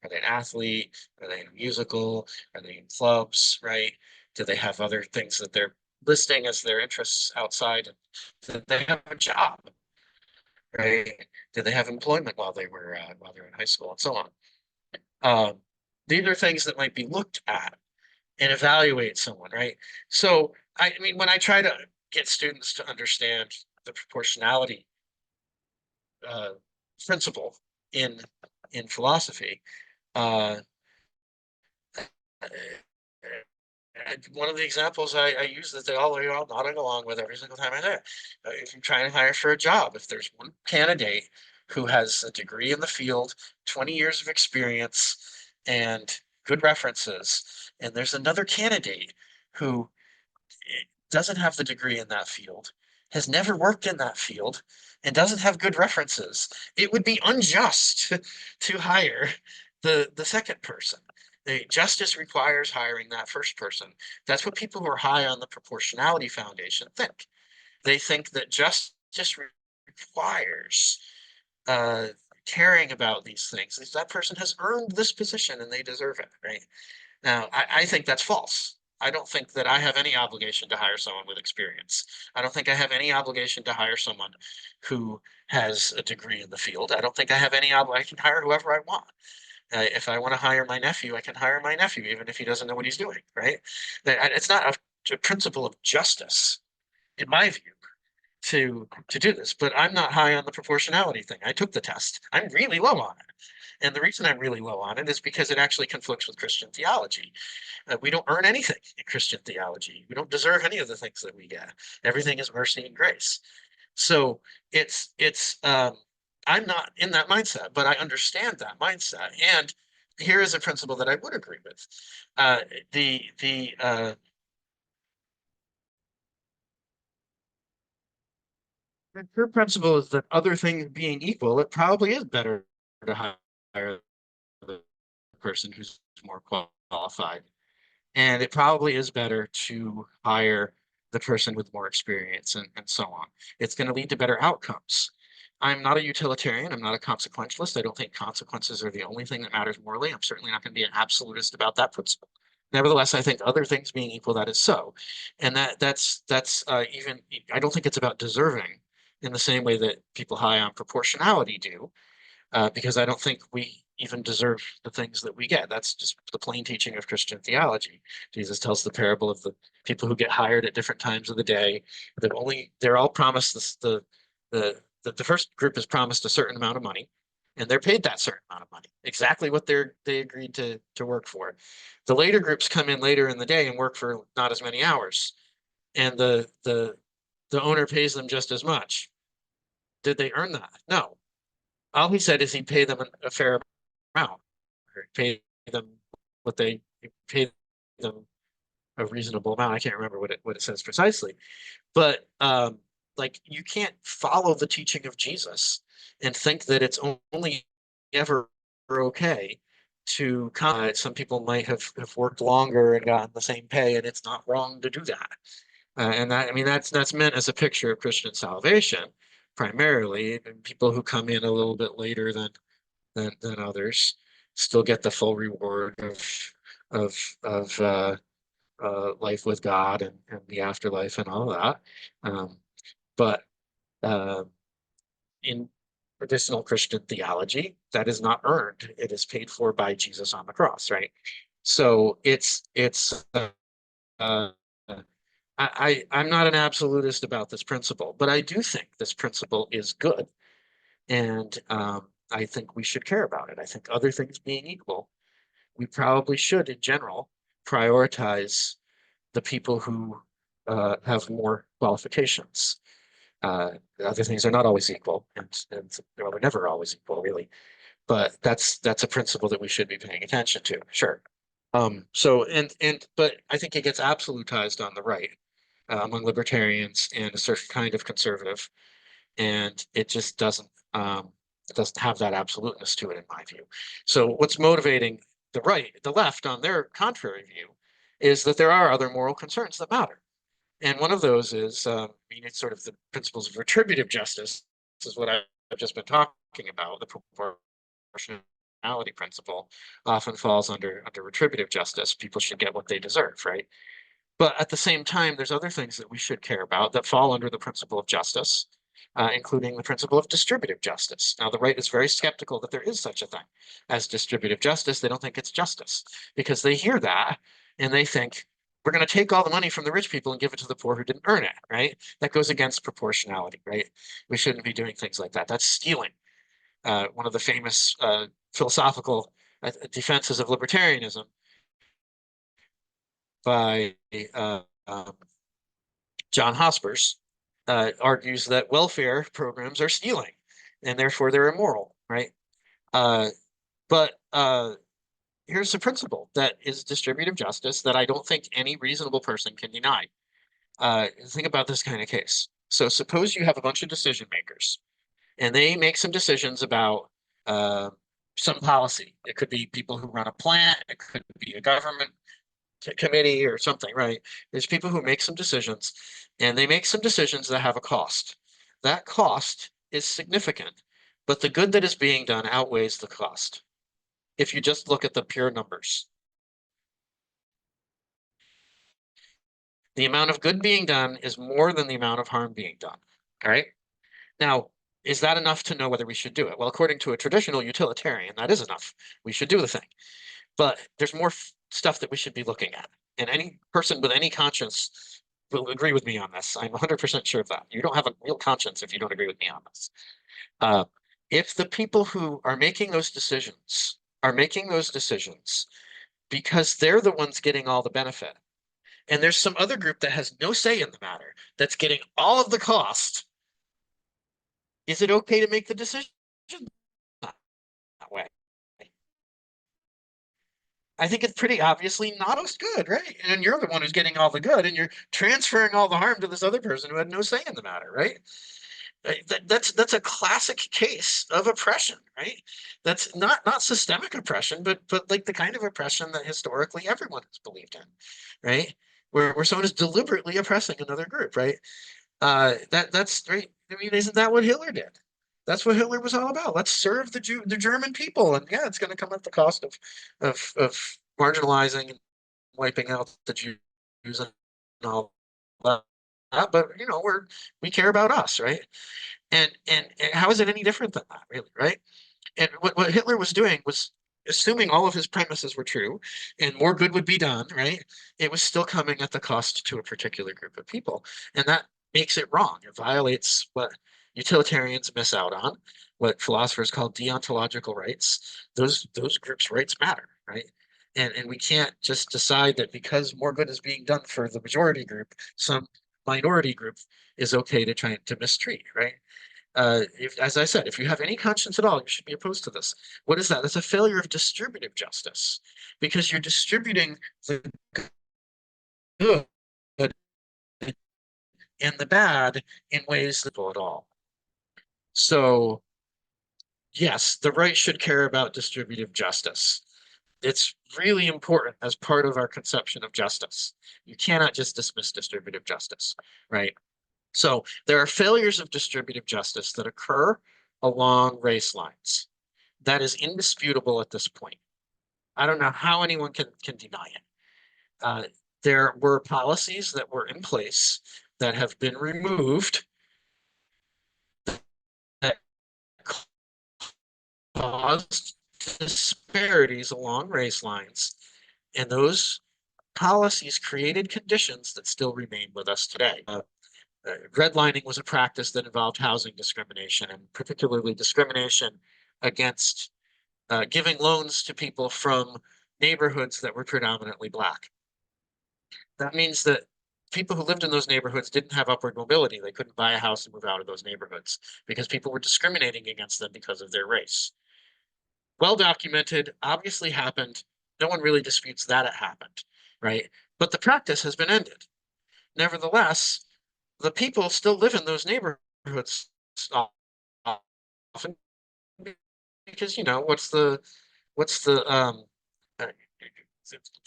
Are they an athlete? Are they in a musical? Are they in clubs, right? Do they have other things that they're listing as their interests outside? Do they have a job, right? Did they have employment while they were in high school and so on? Um, these are things that might be looked at and evaluate someone, right? So I mean, when I try to get students to understand the proportionality uh, principle in philosophy, uh, one of the examples I use that they all are all nodding along with every single time I say it. If you're trying to hire for a job, if there's one candidate who has a degree in the field, 20 years of experience, and good references, and there's another candidate who doesn't have the degree in that field, has never worked in that field, and doesn't have good references, it would be unjust to hire the second person. Justice requires hiring that first person. That's what people who are high on the proportionality foundation think. They think that justice requires uh, caring about these things. That person has earned this position and they deserve it, right? Now, I think that's false. I don't think that I have any obligation to hire someone with experience. I don't think I have any obligation to hire someone who has a degree in the field. I don't think I have any obligation to hire whoever I want. If I want to hire my nephew, I can hire my nephew, even if he doesn't know what he's doing, right? It's not a principle of justice, in my view, to do this. But I'm not high on the proportionality thing. I took the test. I'm really low on it. And the reason I'm really low on it is because it actually conflicts with Christian theology. We don't earn anything in Christian theology. We don't deserve any of the things that we get. Everything is mercy and grace. So it's I'm not in that mindset, but I understand that mindset. And here is a principle that I would agree with. Uh, the Her principle is that other things being equal, it probably is better to hire the person who's more qualified. And it probably is better to hire the person with more experience and so on. It's going to lead to better outcomes. I'm not a utilitarian. I'm not a consequentialist. I don't think consequences are the only thing that matters morally. I'm certainly not going to be an absolutist about that principle. Nevertheless, I think other things being equal, that is so. And that's even, I don't think it's about deserving in the same way that people high on proportionality do, because I don't think we even deserve the things that we get. That's just the plain teaching of Christian theology. Jesus tells the parable of the people who get hired at different times of the day. They're all promised this, the first group is promised a certain amount of money, and they're paid that certain amount of money, exactly what they agreed to work for. The later groups come in later in the day and work for not as many hours, and the owner pays them just as much. Did they earn that? No. All he said is he paid them a fair amount, or pay them what they pay them a reasonable amount. I can't remember what it says precisely, but like you can't follow the teaching of Jesus and think that it's only ever okay to some people might have worked longer and gotten the same pay, and it's not wrong to do that. And that, I mean, that's meant as a picture of Christian salvation, primarily. And people who come in a little bit later than others still get the full reward of life with God and the afterlife and all that. But uh, in traditional Christian theology, that is not earned; it is paid for by Jesus on the cross, right? So uh, I'm not an absolutist about this principle, but I do think this principle is good, and I think we should care about it. I think other things being equal, we probably should, in general, prioritize the people who have more qualifications. Other things are not always equal, and well, they're never always equal, really. But that's a principle that we should be paying attention to. Sure. So but I think it gets absolutized on the right, among libertarians and a certain kind of conservative, and it doesn't have that absoluteness to it, in my view. So what's motivating the left on their contrary view is that there are other moral concerns that matter. And one of those is, I mean, it's sort of the principles of retributive justice. This is what I've just been talking about, the proportionality principle often falls under retributive justice. People should get what they deserve, right? But at the same time, there's other things that we should care about that fall under the principle of justice, including the principle of distributive justice. Now, the right is very skeptical that there is such a thing as distributive justice. They don't think it's justice because they hear that and they think we're going to take all the money from the rich people and give it to the poor who didn't earn it, right? That goes against proportionality, right? We shouldn't be doing things like that. That's stealing. One of the famous philosophical defenses of libertarianism by John Hospers argues that welfare programs are stealing and therefore they're immoral, right? But here's the principle that is distributive justice that I don't think any reasonable person can deny. Think about this kind of case. So suppose you have a bunch of decision makers and they make some decisions about some policy. It could be people who run a plant, it could be a government committee or something, right? There's people who make some decisions and they make some decisions that have a cost. That cost is significant, but the good that is being done outweighs the cost. If you just look at the pure numbers, the amount of good being done is more than the amount of harm being done. All right. Now, is that enough to know whether we should do it? Well, according to a traditional utilitarian, that is enough. We should do the thing. But there's more stuff that we should be looking at. And any person with any conscience will agree with me on this. I'm 100% sure of that. You don't have a real conscience if you don't agree with me on this. If the people who are making those decisions are making those decisions because they're the ones getting all the benefit, and there's some other group that has no say in the matter that's getting all of the cost, is it okay to make the decision that way? I think it's pretty obviously not as good, right? And you're the one who's getting all the good, and you're transferring all the harm to this other person who had no say in the matter, right? That's a classic case of oppression, right? That's not systemic oppression, but like the kind of oppression that historically everyone has believed in, right? Where someone is deliberately oppressing another group, right? That's right. I mean, isn't that what Hitler did? That's what Hitler was all about. Let's serve the German people, and yeah, it's going to come at the cost of marginalizing and wiping out the Jews and all that. But we care about us, right? And how is it any different than that, really, right? And what Hitler was doing was assuming all of his premises were true and more good would be done, right? It was still coming at the cost to a particular group of people. And that makes it wrong. It violates what utilitarians miss out on, what philosophers call deontological rights. Those groups' rights matter, right? And we can't just decide that because more good is being done for the majority group, some minority group is okay to try to mistreat, right? As I said, if you have any conscience at all, you should be opposed to this. What is that? That's a failure of distributive justice because you're distributing the good and the bad in ways that at all. So, yes, the right should care about distributive justice. It's really important as part of our conception of justice. You cannot just dismiss distributive justice, right? So there are failures of distributive justice that occur along race lines. That is indisputable at this point. I don't know how anyone can deny it. There were policies that were in place that have been removed that caused disparities along race lines, and those policies created conditions that still remain with us today. Redlining was a practice that involved housing discrimination, and particularly discrimination against giving loans to people from neighborhoods that were predominantly Black. That means that people who lived in those neighborhoods didn't have upward mobility. They couldn't buy a house and move out of those neighborhoods because people were discriminating against them because of their race. Well documented, obviously happened. No one really disputes that it happened, right? But the practice has been ended. Nevertheless, the people still live in those neighborhoods often because uh,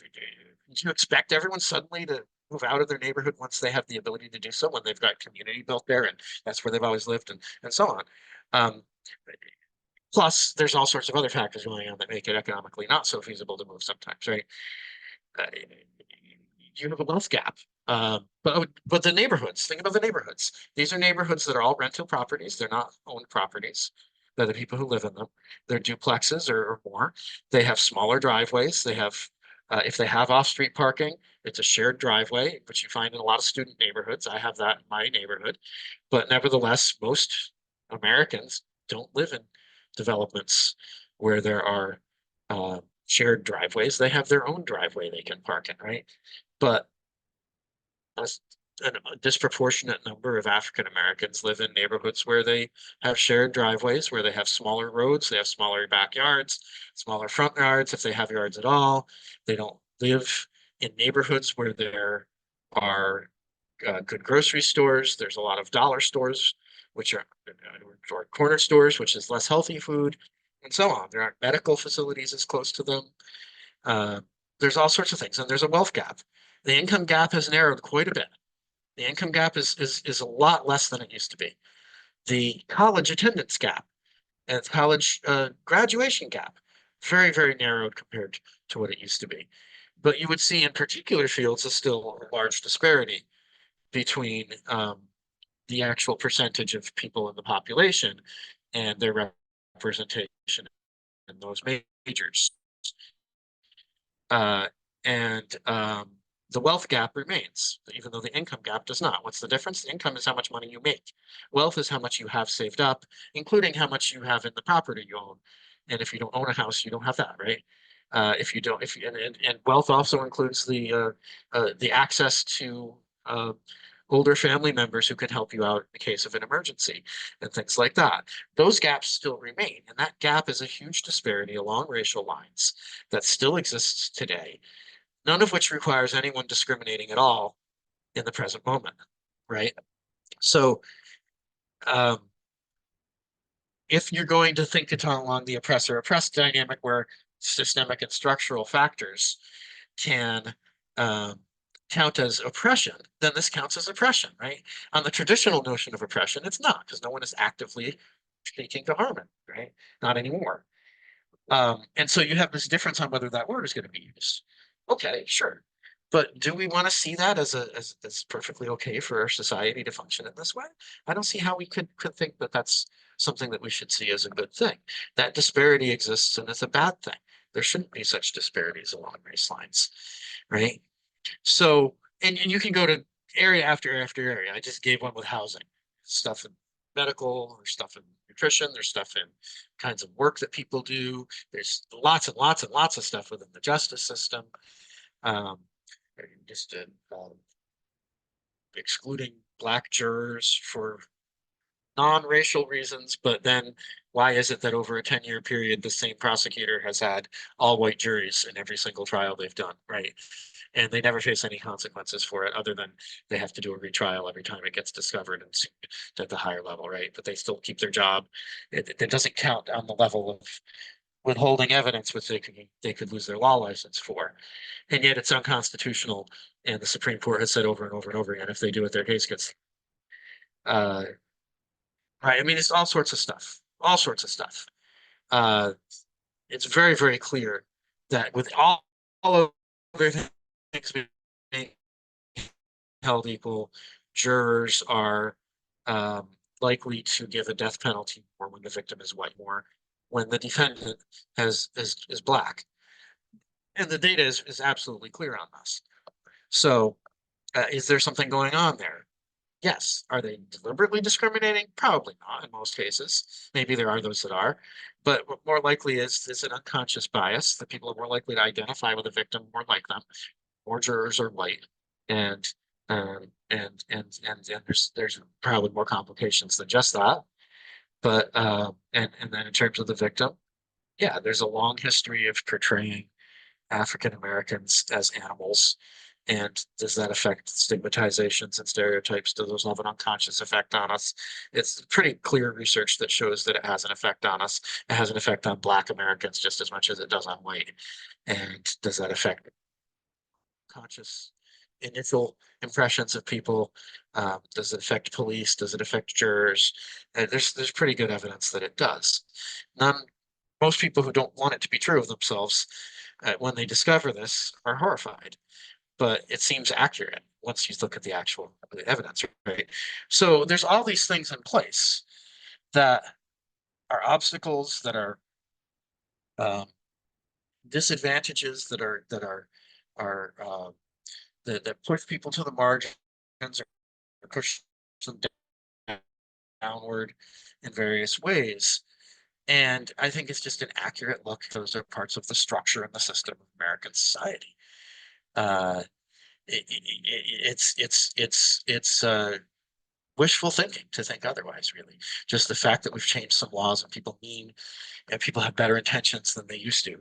do you expect everyone suddenly to move out of their neighborhood once they have the ability to do so, when they've got community built there and that's where they've always lived and so on? Um, Plus, there's all sorts of other factors going on that make it economically not so feasible to move sometimes, right? Uh, you have a wealth gap. But the neighborhoods, think about the neighborhoods. These are neighborhoods that are all rental properties. They're not owned properties. They're the people who live in them. They're duplexes or more. They have smaller driveways. They have, if they have off-street parking, it's a shared driveway, which you find in a lot of student neighborhoods. I have that in my neighborhood. But nevertheless, most Americans don't live in developments where there are shared driveways. They have their own driveway they can park in, right? But a disproportionate number of African Americans live in neighborhoods where they have shared driveways, where they have smaller roads, they have smaller backyards, smaller front yards, if they have yards at all. They don't live in neighborhoods where there are good grocery stores. There's a lot of dollar stores, which are or corner stores, which is less healthy food, and so on. There aren't medical facilities as close to them. Uh, there's all sorts of things, and there's a wealth gap. The income gap has narrowed quite a bit. The income gap is a lot less than it used to be. The college attendance gap and college graduation gap, very narrowed compared to what it used to be. But you would see in particular fields a still large disparity between the actual percentage of people in the population and their representation in those majors. Uh, and the wealth gap remains, even though the income gap does not. What's the difference? The income is how much money you make. Wealth is how much you have saved up, including how much you have in the property you own. And if you don't own a house, you don't have that, right? If you don't, if you, and wealth also includes the access to older family members who can help you out in the case of an emergency and things like that. Those gaps still remain, and that gap is a huge disparity along racial lines that still exists today, none of which requires anyone discriminating at all in the present moment, right? So um, if you're going to think it along the oppressor-oppressed dynamic where systemic and structural factors can count as oppression, then this counts as oppression, right? On the traditional notion of oppression, it's not, because no one is actively seeking to harm it, right? Not anymore. And so you have this difference on whether that word is going to be used. Okay, sure. But do we want to see that as perfectly okay for our society to function in this way? I don't see how we could think that that's something that we should see as a good thing. That disparity exists and it's a bad thing. There shouldn't be such disparities along race lines, right? So, and you can go to area after area. I just gave one with housing, stuff in medical, there's stuff in nutrition, there's stuff in kinds of work that people do. There's lots and lots and lots of stuff within the justice system. Um, just excluding Black jurors for non-racial reasons, but then why is it that over a 10-year period, the same prosecutor has had all white juries in every single trial they've done, right? And they never face any consequences for it other than they have to do a retrial every time it gets discovered and at the higher level, right? But they still keep their job. It doesn't count on the level of withholding evidence, which they could lose their law license for. And yet it's unconstitutional. And the Supreme Court has said over and over and over again, if they do it, their case gets right. I mean, it's all sorts of stuff, all sorts of stuff. Uh, it's very clear that with all of other things being held equal, jurors are likely to give a death penalty more when the victim is white, more when the defendant is black. And the data is absolutely clear on this. So is there something going on there? Yes. Are they deliberately discriminating? Probably not in most cases. Maybe there are those that are, but what more likely is an unconscious bias that people are more likely to identify with a victim more like them. More jurors are white, and there's probably more complications than just that. But and then in terms of the victim, yeah, there's a long history of portraying African Americans as animals. And does that affect stigmatizations and stereotypes? Do those have an unconscious effect on us? It's pretty clear research that shows that it has an effect on us. It has an effect on Black Americans just as much as it does on white. And does that affect conscious initial impressions of people? Does it affect police? Does it affect jurors? There's pretty good evidence that it does. None, most people who don't want it to be true of themselves, when they discover this, are horrified. But it seems accurate once you look at the actual evidence, right? So there's all these things in place that are obstacles, that are um, disadvantages, that push people to the margins or push them downward in various ways. And I think it's just an accurate look. Those are parts of the structure and the system of American society. Uh, it's wishful thinking to think otherwise, really. Just the fact that we've changed some laws and people have better intentions than they used to.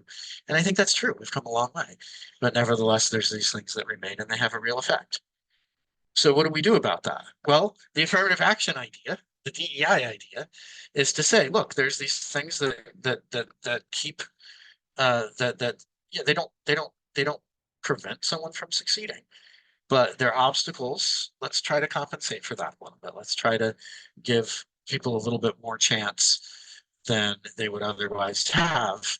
And I think that's true. We've come a long way. But nevertheless, there's these things that remain and they have a real effect. So what do we do about that? Well, the affirmative action idea, the DEI idea, is to say, look, there's these things that keep that yeah, they don't prevent someone from succeeding, but they're obstacles. Let's try to compensate for that one. But let's try to give people a little bit more chance than they would otherwise have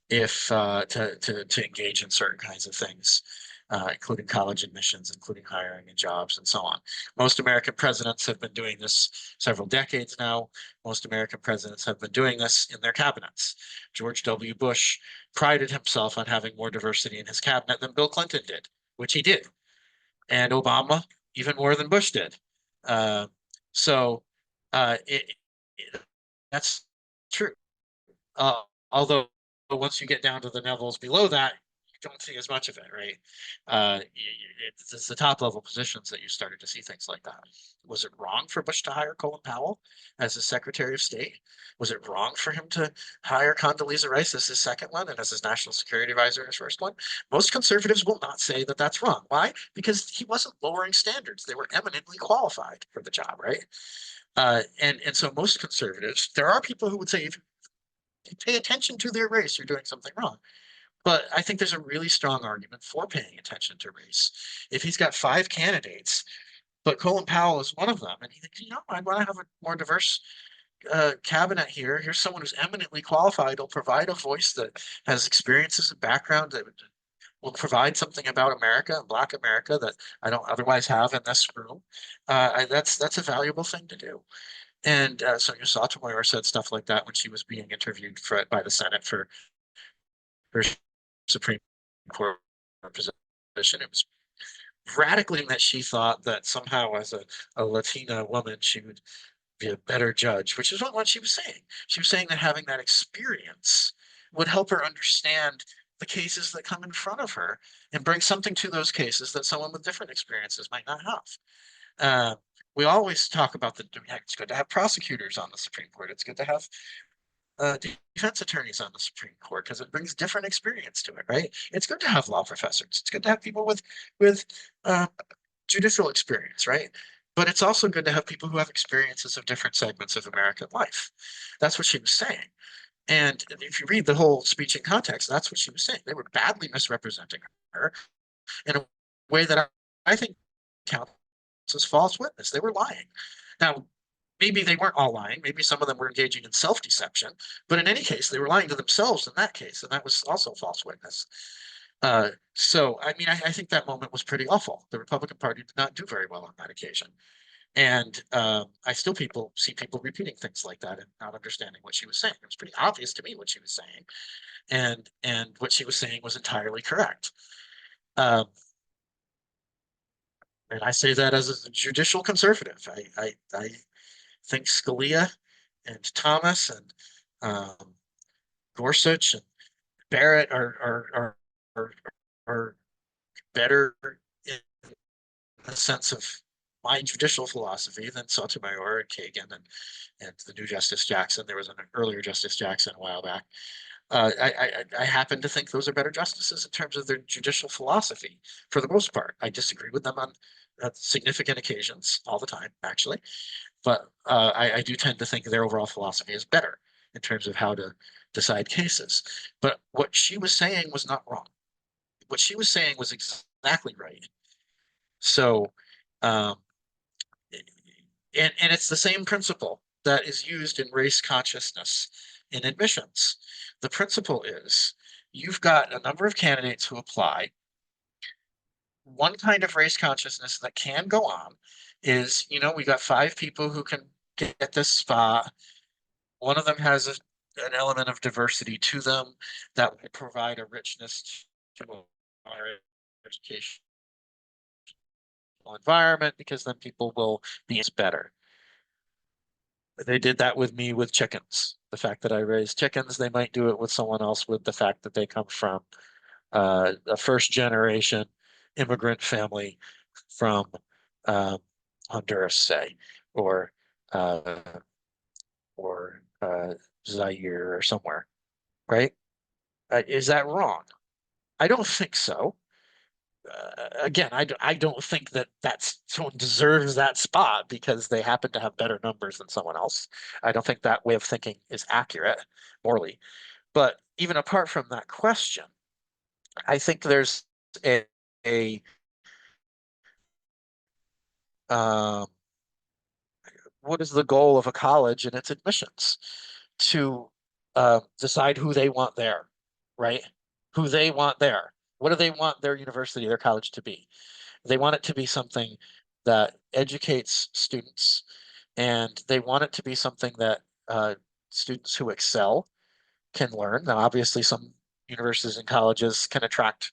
if to engage in certain kinds of things, including college admissions, including hiring and jobs, and so on. Most American presidents have been doing this several decades now. Most American presidents have been doing this in their cabinets. George W. Bush prided himself on having more diversity in his cabinet than Bill Clinton did, which he did, and Obama even more than Bush did. Uh, so that's true. Uh, Although once you get down to the levels below that, you don't see as much of it, right? It's the top level positions that you started to see things like that. Was it wrong for Bush to hire Colin Powell as his Secretary of State? Was it wrong for him to hire Condoleezza Rice as his second one and as his national security advisor in his first one? Most conservatives will not say that that's wrong. Why? Because he wasn't lowering standards. They were eminently qualified for the job, right? And so most conservatives, there are people who would say, if you pay attention to their race, you're doing something wrong. But I think there's a really strong argument for paying attention to race. If he's got five candidates, but Colin Powell is one of them, and he thinks, I want to have a more diverse cabinet here. Here's someone who's eminently qualified. Will provide a voice that has experiences and background that will provide something about America and Black America that I don't otherwise have in this room. That's a valuable thing to do. And Sonia Sotomayor said stuff like that when she was being interviewed by the Senate for her Supreme Court position. It was radically that she thought that somehow as a Latina woman, she would be a better judge, which is what she was saying. She was saying that having that experience would help her understand the cases that come in front of her and bring something to those cases that someone with different experiences might not have. We always talk about it's good to have prosecutors on the Supreme Court. It's good to have defense attorneys on the Supreme Court because it brings different experience to it, right? It's good to have law professors. It's good to have people with uh, judicial experience, right? But it's also good to have people who have experiences of different segments of American life. That's what she was saying. And if you read the whole speech in context, that's what she was saying. They were badly misrepresenting her in a way that I think counts as false witness. They were lying. Now, maybe they weren't all lying. Maybe some of them were engaging in self-deception. But in any case, they were lying to themselves in that case, and that was also false witness. So, I mean, I think that moment was pretty awful. The Republican Party did not do very well on that occasion. And I still see people repeating things like that and not understanding what she was saying. It was pretty obvious to me what she was saying, and what she was saying was entirely correct. Um, and I say that as a judicial conservative. I think Scalia and Thomas and Gorsuch and Barrett are, are better in the sense of my judicial philosophy than Sotomayor and Kagan and the new Justice Jackson. There was an earlier Justice Jackson a while back. I happen to think those are better justices in terms of their judicial philosophy for the most part. I disagree with them on significant occasions all the time, actually. But I do tend to think their overall philosophy is better in terms of how to decide cases. But what she was saying was not wrong. What she was saying was exactly right. So, um, and it's the same principle that is used in race consciousness in admissions. The principle is you've got a number of candidates who apply. One kind of race consciousness that can go on is, we got five people who can get this spot. One of them has an element of diversity to them that will provide a richness to our educational environment because then people will be better. They did that with me with chickens. The fact that I raised chickens, they might do it with someone else with the fact that they come from a first generation immigrant family from um, Honduras, say, or uh, or Zaire or somewhere, right? Is that wrong? I don't think so. Again, I don't think that someone deserves that spot because they happen to have better numbers than someone else. I don't think that way of thinking is accurate morally. But even apart from that question, I think there's a, a um, what is the goal of a college and its admissions? To decide who they want there, right? Who they want there. What do they want their university, their college to be? They want it to be something that educates students, and they want it to be something that students who excel can learn. Now, obviously, some universities and colleges can attract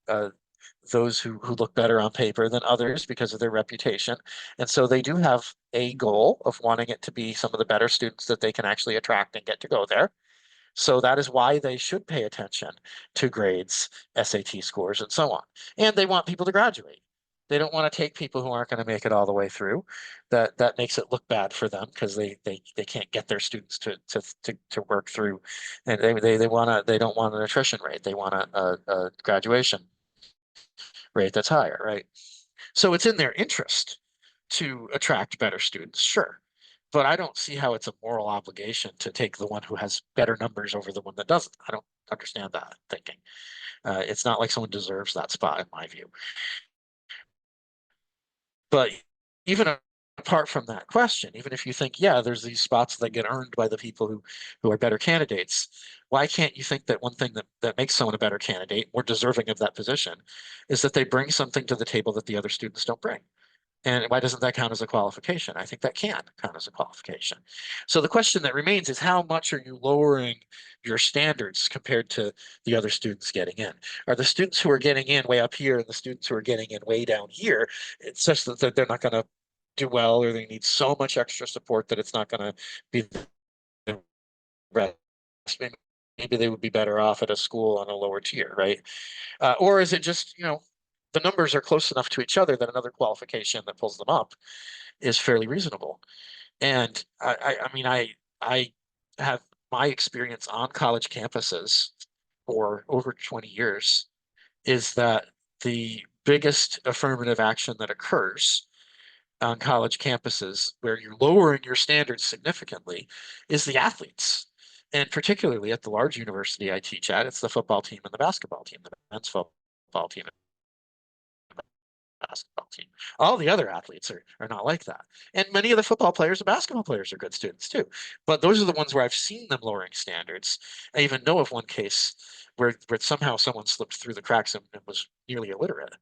uh, those who look better on paper than others because of their reputation. And so they do have a goal of wanting it to be some of the better students that they can actually attract and get to go there. So that is why they should pay attention to grades, SAT scores, and so on. And they want people to graduate. They don't want to take people who aren't going to make it all the way through. That makes it look bad for them because they can't get their students to work through, and they don't want an attrition rate. They want a graduation rate that's higher, right? So it's in their interest to attract better students, sure. But I don't see how it's a moral obligation to take the one who has better numbers over the one that doesn't. I don't understand that thinking. It's not like someone deserves that spot, in my view. But even apart from that question, even if you think, yeah, there's these spots that get earned by the people who are better candidates, why can't you think that one thing that makes someone a better candidate, more deserving of that position, is that they bring something to the table that the other students don't bring? And why doesn't that count as a qualification? I think that can count as a qualification. So the question that remains is how much are you lowering your standards compared to the other students getting in? Are the students who are getting in way up here and the students who are getting in way down here, it's such that they're not going to do well, or they need so much extra support that it's not going to be the rest? Maybe they would be better off at a school on a lower tier, right? Or is it just, the numbers are close enough to each other that another qualification that pulls them up is fairly reasonable. And I mean, I have my experience on college campuses for over 20 years is that the biggest affirmative action that occurs on college campuses where you're lowering your standards significantly is the athletes. And particularly at the large university I teach at, it's the football team and the basketball team, the men's football team basketball team. All the other athletes are not like that. And many of the football players and basketball players are good students too. But those are the ones where I've seen them lowering standards. I even know of one case where somehow someone slipped through the cracks and was nearly illiterate.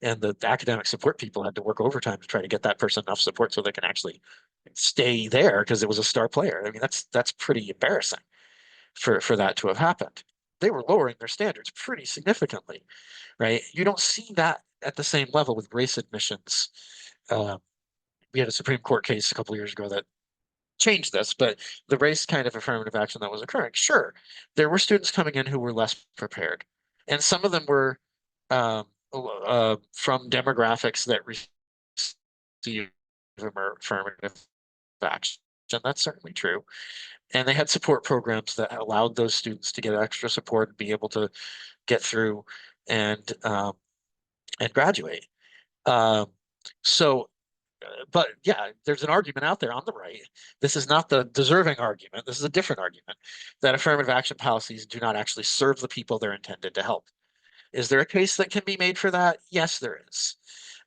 And the academic support people had to work overtime to try to get that person enough support so they can actually stay there because it was a star player. I mean, that's pretty embarrassing for that to have happened. They were lowering their standards pretty significantly, right? You don't see that at the same level with race admissions. Uh, we had a Supreme Court case a couple of years ago that changed this, but the race kind of affirmative action that was occurring, sure, there were students coming in who were less prepared, and some of them were from demographics that receive affirmative action. That's certainly true. And they had support programs that allowed those students to get extra support and be able to get through and um, and graduate. Um, so, but yeah, there's an argument out there on the right. This is not the deserving argument. This is a different argument that affirmative action policies do not actually serve the people they're intended to help. Is there a case that can be made for that? Yes, there is.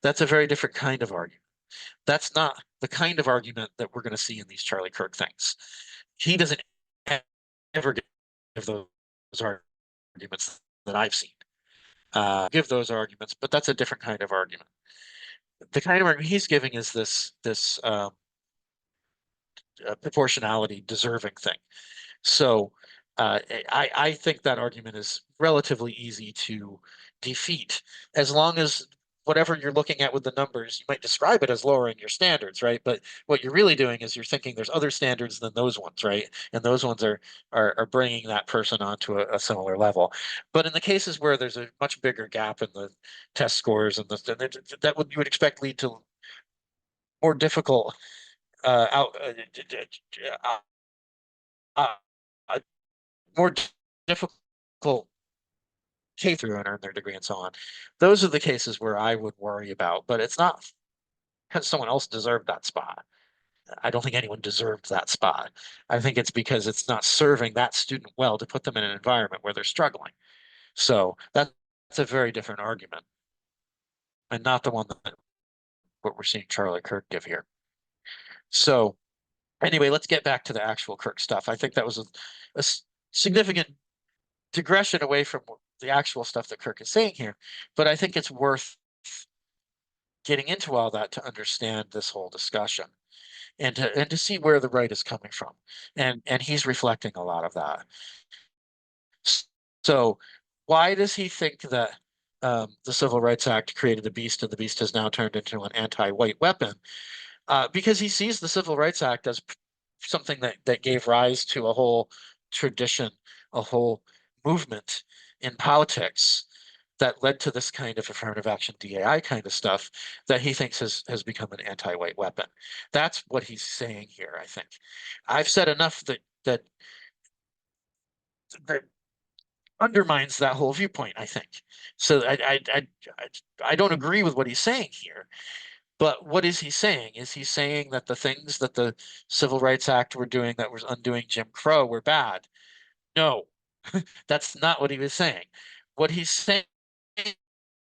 That's a very different kind of argument. That's not the kind of argument that we're going to see in these Charlie Kirk things. He doesn't ever give those arguments that I've seen. Give those arguments, but that's a different kind of argument. The kind of argument he's giving is this proportionality deserving thing. So I think that argument is relatively easy to defeat as long as whatever you're looking at with the numbers, you might describe it as lowering your standards, right? But what you're really doing is you're thinking there's other standards than those ones, right? And those ones are bringing that person onto a similar level. But in the cases where there's a much bigger gap in the test scores and that would you would expect lead to more difficult out uh, uh, more difficult K through and earn their degree and so on. Those are the cases where I would worry about, but it's not because someone else deserved that spot. I don't think anyone deserved that spot. I think it's because it's not serving that student well to put them in an environment where they're struggling. So that's a very different argument and not the one that what we're seeing Charlie Kirk give here. So anyway, let's get back to the actual Kirk stuff. I think that was a significant digression away from the actual stuff that Kirk is saying here, but I think it's worth getting into all that to understand this whole discussion and to see where the right is coming from. And he's reflecting a lot of that. So why does he think that the Civil Rights Act created a beast and the beast has now turned into an anti-white weapon? Because he sees the Civil Rights Act as something that gave rise to a whole tradition, a whole movement in politics that led to this kind of affirmative action DAI kind of stuff that he thinks has become an anti-white weapon. That's what he's saying here, I think. I've said enough that undermines that whole viewpoint, I think. So I don't agree with what he's saying here. But what is he saying? Is he saying that the things that the Civil Rights Act were doing that was undoing Jim Crow were bad? No, that's not what he was saying. What he's saying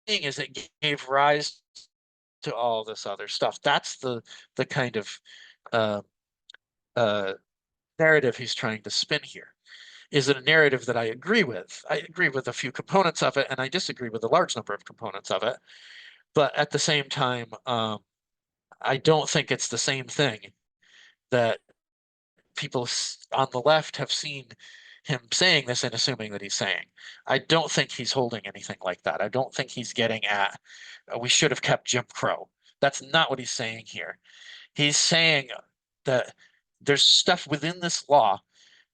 is it gave rise to all this other stuff. That's the kind of uh, uh, narrative he's trying to spin here. Is it a narrative that I agree with? I agree with a few components of it, and I disagree with a large number of components of it. But at the same time, I don't think it's the same thing that people on the left have seen him saying this and assuming that he's saying. I don't think he's holding anything like that. I don't think he's getting at we should have kept Jim Crow. That's not what he's saying here. He's saying that there's stuff within this law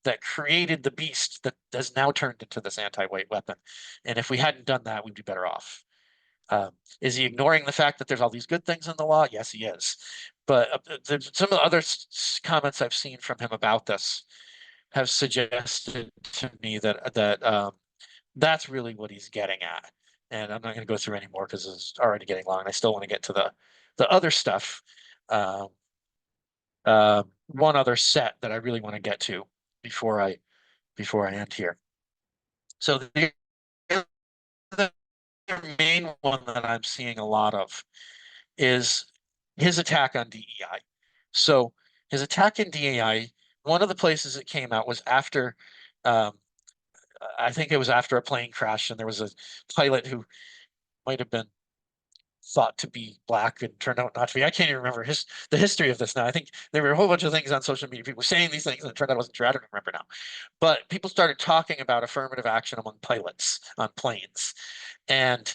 that created the beast that has now turned into this anti-white weapon. And if we hadn't done that, we'd be better off. Is he ignoring the fact that there's all these good things in the law? Yes, he is. But some of the other comments I've seen from him about this have suggested to me that that's really what he's getting at. And I'm not going to go through any more because it's already getting long. And I still want to get to the other stuff. Um, one other set that I really want to get to before I end here. So the main one that I'm seeing a lot of is his attack on DEI. So his attack in DEI, one of the places it came out was after, um, I think it was after a plane crash, and there was a pilot who might have been thought to be black and turned out not to be. I can't even remember the history of this now. I think there were a whole bunch of things on social media, people saying these things, and it turned out it wasn't true. I don't remember now. But people started talking about affirmative action among pilots on planes. And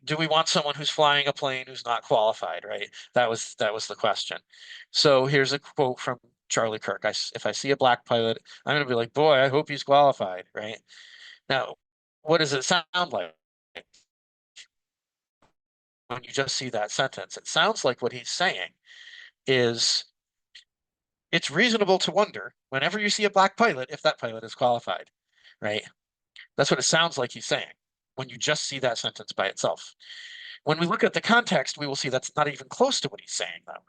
do we want someone who's flying a plane who's not qualified, right? That was the question. So here's a quote from Charlie Kirk. If I see a black pilot, I'm going to be like, boy, I hope he's qualified, right? Now, what does it sound like when you just see that sentence? It sounds like what he's saying is it's reasonable to wonder whenever you see a black pilot if that pilot is qualified, right? That's what it sounds like he's saying when you just see that sentence by itself. When we look at the context, we will see that's not even close to what he's saying, though.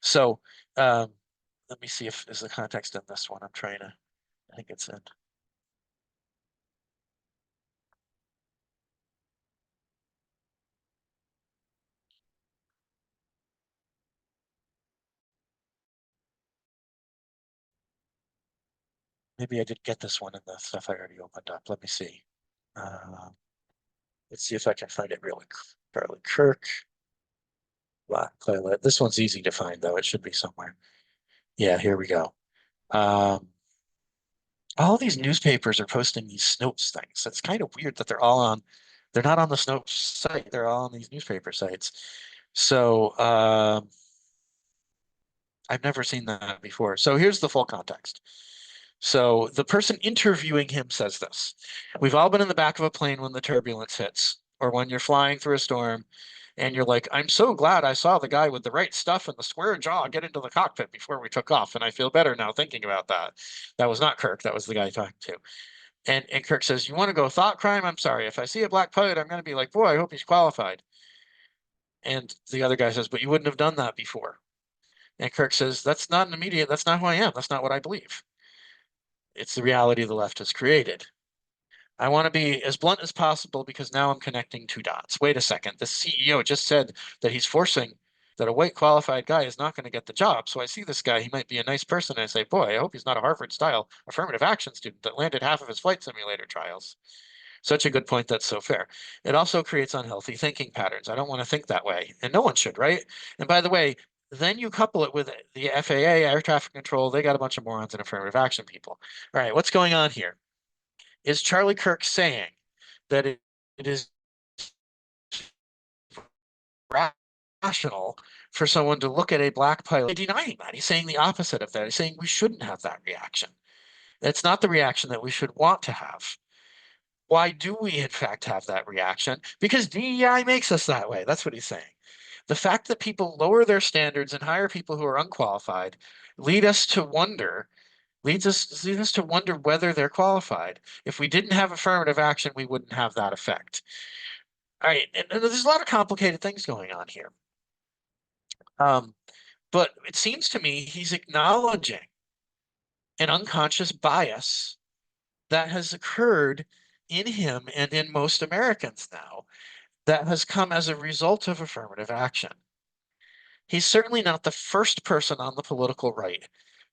So let me see if there's the context in this one. I'm trying to, I think it's in. maybe I did get this one in the stuff I already opened up. Let me see. Uh, let's see if I can find it really. Charlie Kirk, Black Playlet. This one's easy to find though. It should be somewhere. Yeah, here we go. Um, all these newspapers are posting these Snopes things. It's kind of weird that they're not on the Snopes site. They're all on these newspaper sites. So I've never seen that before. So here's the full context. So the person interviewing him says this. We've all been in the back of a plane when the turbulence hits, or when you're flying through a storm and you're like, I'm so glad I saw the guy with the right stuff and the square jaw get into the cockpit before we took off. And I feel better now thinking about that. That was not Kirk. That was the guy talking to. And Kirk says, you want to go thought crime? I'm sorry. If I see a black pilot, I'm going to be like, boy, I hope he's qualified. And the other guy says, but you wouldn't have done that before. And Kirk says, that's not an immediate, that's not who I am. That's not what I believe. It's the reality the left has created. I want to be as blunt as possible because now I'm connecting two dots. Wait a second. The CEO just said that he's forcing that a white qualified guy is not going to get the job. So I see this guy, he might be a nice person. And I say, boy, I hope he's not a Harvard style affirmative action student that landed half of his flight simulator trials. Such a good point. That's so fair. It also creates unhealthy thinking patterns. I don't want to think that way. And no one should, right? And by the way, then you couple it with the FAA, air traffic control. They got a bunch of morons and affirmative action people. All right, what's going on here? Is Charlie Kirk saying that it is rational for someone to look at a black pilot? Denying that. He's saying the opposite of that. He's saying we shouldn't have that reaction. It's not the reaction that we should want to have. Why do we, in fact, have that reaction? Because DEI makes us that way. That's what he's saying. The fact that people lower their standards and hire people who are unqualified leads us to wonder whether they're qualified. If we didn't have affirmative action, we wouldn't have that effect. All right, and there's a lot of complicated things going on here. But it seems to me he's acknowledging an unconscious bias that has occurred in him and in most Americans now that has come as a result of affirmative action. He's certainly not the first person on the political right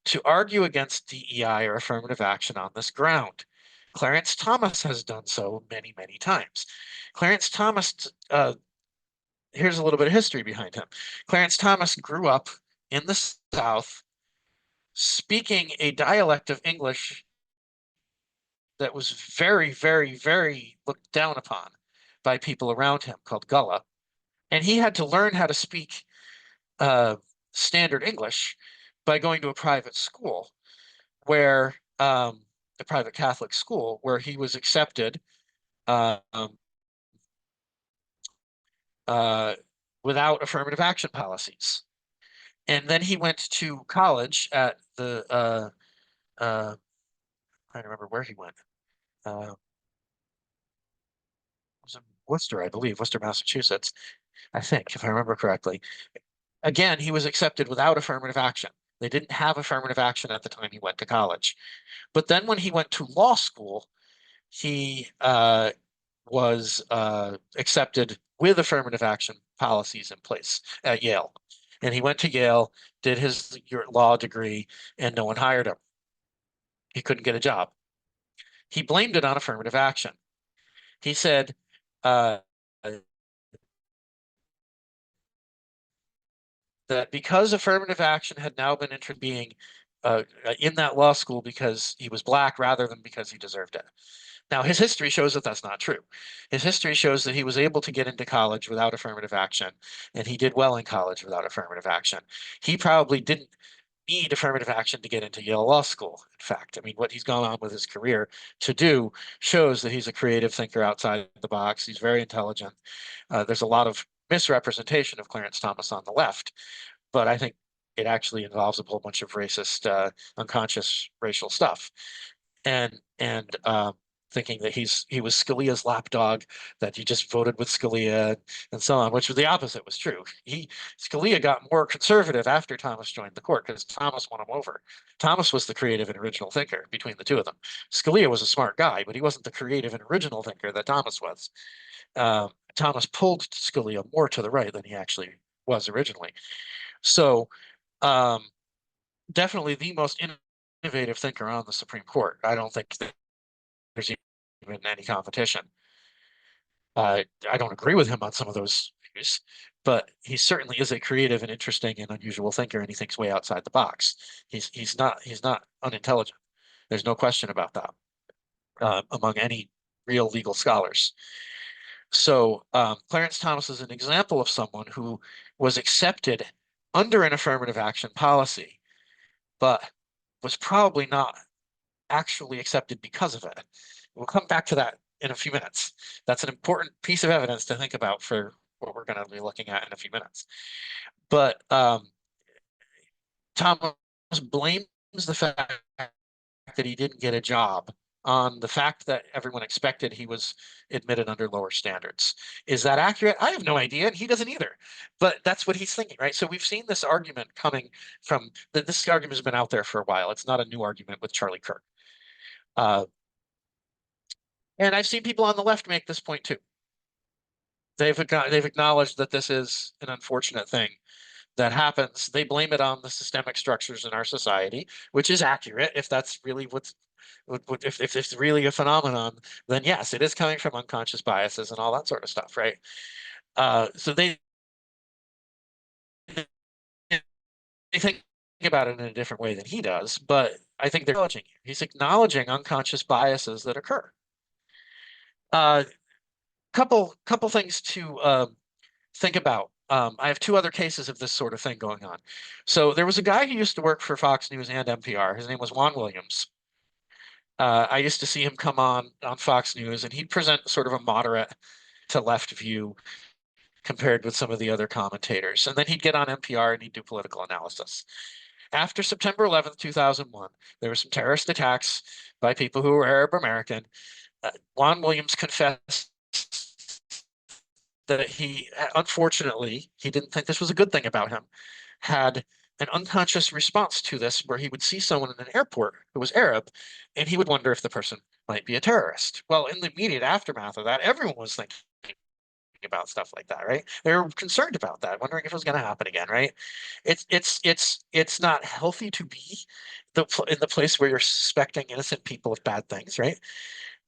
to argue against DEI or affirmative action on this ground. Clarence Thomas has done so many, many times. Clarence Thomas, here's a little bit of history behind him. Clarence Thomas grew up in the South speaking a dialect of English that was very, very, very looked down upon by people around him called Gullah. And he had to learn how to speak standard English by going to a private school where a private Catholic school where he was accepted uh, uh, without affirmative action policies. And then he went to college at the I don't remember where he went. It was in Worcester, I believe, Worcester, Massachusetts, I think, if I remember correctly. Again, he was accepted without affirmative action. They didn't have affirmative action at the time he went to college. But then when he went to law school, he was accepted with affirmative action policies in place at Yale. And he went to Yale, did his law degree, and no one hired him. He couldn't get a job. He blamed it on affirmative action. He said, uh, that because affirmative action had now been being in that law school because he was black rather than because he deserved it. Now, his history shows that that's not true. His history shows that he was able to get into college without affirmative action, and he did well in college without affirmative action. He probably didn't need affirmative action to get into Yale Law School. In fact, I mean, what he's gone on with his career to do shows that he's a creative thinker outside the box. He's very intelligent. There's a lot of misrepresentation of Clarence Thomas on the left, but I think it actually involves a whole bunch of racist, unconscious racial stuff. And thinking that he was Scalia's lapdog, that he just voted with Scalia and so on, which was the opposite was true. Scalia got more conservative after Thomas joined the court because Thomas won him over. Thomas was the creative and original thinker between the two of them. Scalia was a smart guy, but he wasn't the creative and original thinker that Thomas was. Thomas pulled Scalia more to the right than he actually was originally. So definitely the most innovative thinker on the Supreme Court. I don't think that there's even any competition. I don't agree with him on some of those views, but he certainly is a creative and interesting and unusual thinker, and he thinks way outside the box. He's not unintelligent. There's no question about that among any real legal scholars. So Clarence Thomas is an example of someone who was accepted under an affirmative action policy, but was probably not actually accepted because of it. We'll come back to that in a few minutes. That's an important piece of evidence to think about for what we're going to be looking at in a few minutes. But Thomas blames the fact that he didn't get a job on the fact that everyone expected he was admitted under lower standards. Is that accurate? I have no idea, and he doesn't either. But that's what he's thinking, right? So we've seen this argument coming from this argument has been out there for a while. It's not a new argument with Charlie Kirk. And I've seen people on the left make this point too. They've acknowledged that this is an unfortunate thing that happens. They blame it on the systemic structures in our society, which is accurate. If that's really if it's really a phenomenon, then yes, it is coming from unconscious biases and all that sort of stuff, right? So they think about it in a different way than he does, but I think they're acknowledging it. He's acknowledging unconscious biases that occur. Couple things to think about. I have two other cases of this sort of thing going on. So there was a guy who used to work for Fox News and NPR. His name was Juan Williams. I used to see him come on Fox News, and he'd present sort of a moderate to left view compared with some of the other commentators. And then he'd get on NPR and he'd do political analysis. After September 11th, 2001, there were some terrorist attacks by people who were Arab American. Juan Williams confessed that he, unfortunately, he didn't think this was a good thing about him, had an unconscious response to this where he would see someone in an airport who was Arab and he would wonder if the person might be a terrorist. Well, in the immediate aftermath of that, everyone was thinking about stuff like that, right? They were concerned about that, wondering if it was going to happen again, right? It's not healthy to be in the place where you're suspecting innocent people of bad things, right?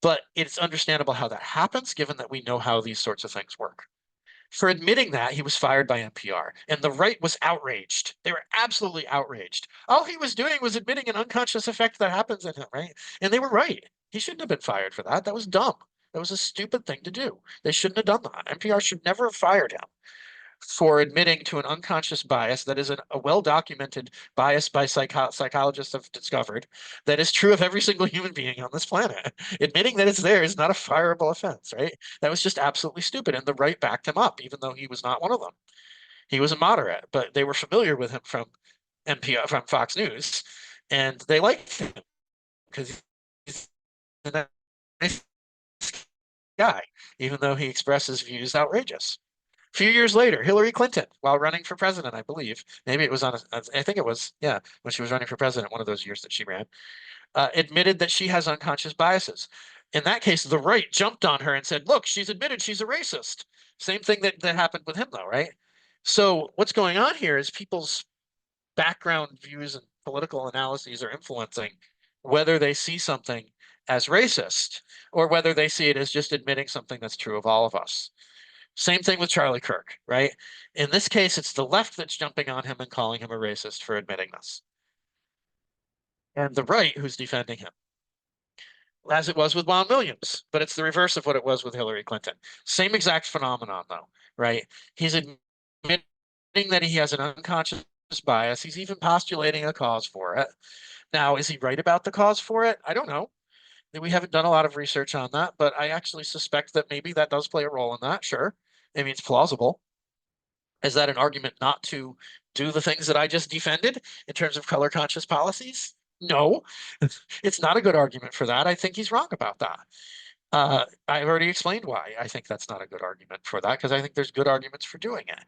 But it's understandable how that happens, given that we know how these sorts of things work. For admitting that, he was fired by NPR, and the right was outraged. They were absolutely outraged. All he was doing was admitting an unconscious effect that happens in him, right? And they were right. He shouldn't have been fired for that. That was dumb. That was a stupid thing to do. They shouldn't have done that. NPR should never have fired him for admitting to an unconscious bias that is a well-documented bias by psychologists have discovered that is true of every single human being on this planet. Admitting that it's there is not a fireable offense, right? That was just absolutely stupid, and the right backed him up, even though he was not one of them. He was a moderate, but they were familiar with him from from Fox News, and they liked him because he's a nice guy, even though he expresses views outrageous. A few years later, Hillary Clinton, while running for president, I believe, maybe it was I think it was, yeah, when she was running for president, one of those years that she ran, admitted that she has unconscious biases. In that case, the right jumped on her and said, look, she's admitted she's a racist. Same thing that happened with him, though, right? So what's going on here is people's background views and political analyses are influencing whether they see something as racist or whether they see it as just admitting something that's true of all of us. Same thing with Charlie Kirk, right? In this case, it's the left that's jumping on him and calling him a racist for admitting this, and the right who's defending him, as it was with Juan Williams, but it's the reverse of what it was with Hillary Clinton. Same exact phenomenon, though, right? He's admitting that he has an unconscious bias. He's even postulating a cause for it. Now, is he right about the cause for it? I don't know. We haven't done a lot of research on that, but I actually suspect that maybe that does play a role in that. Sure. I mean, it's plausible. Is that an argument not to do the things that I just defended in terms of color conscious policies? No, it's not a good argument for that. I think he's wrong about that. I've already explained why I think that's not a good argument for that, because I think there's good arguments for doing it.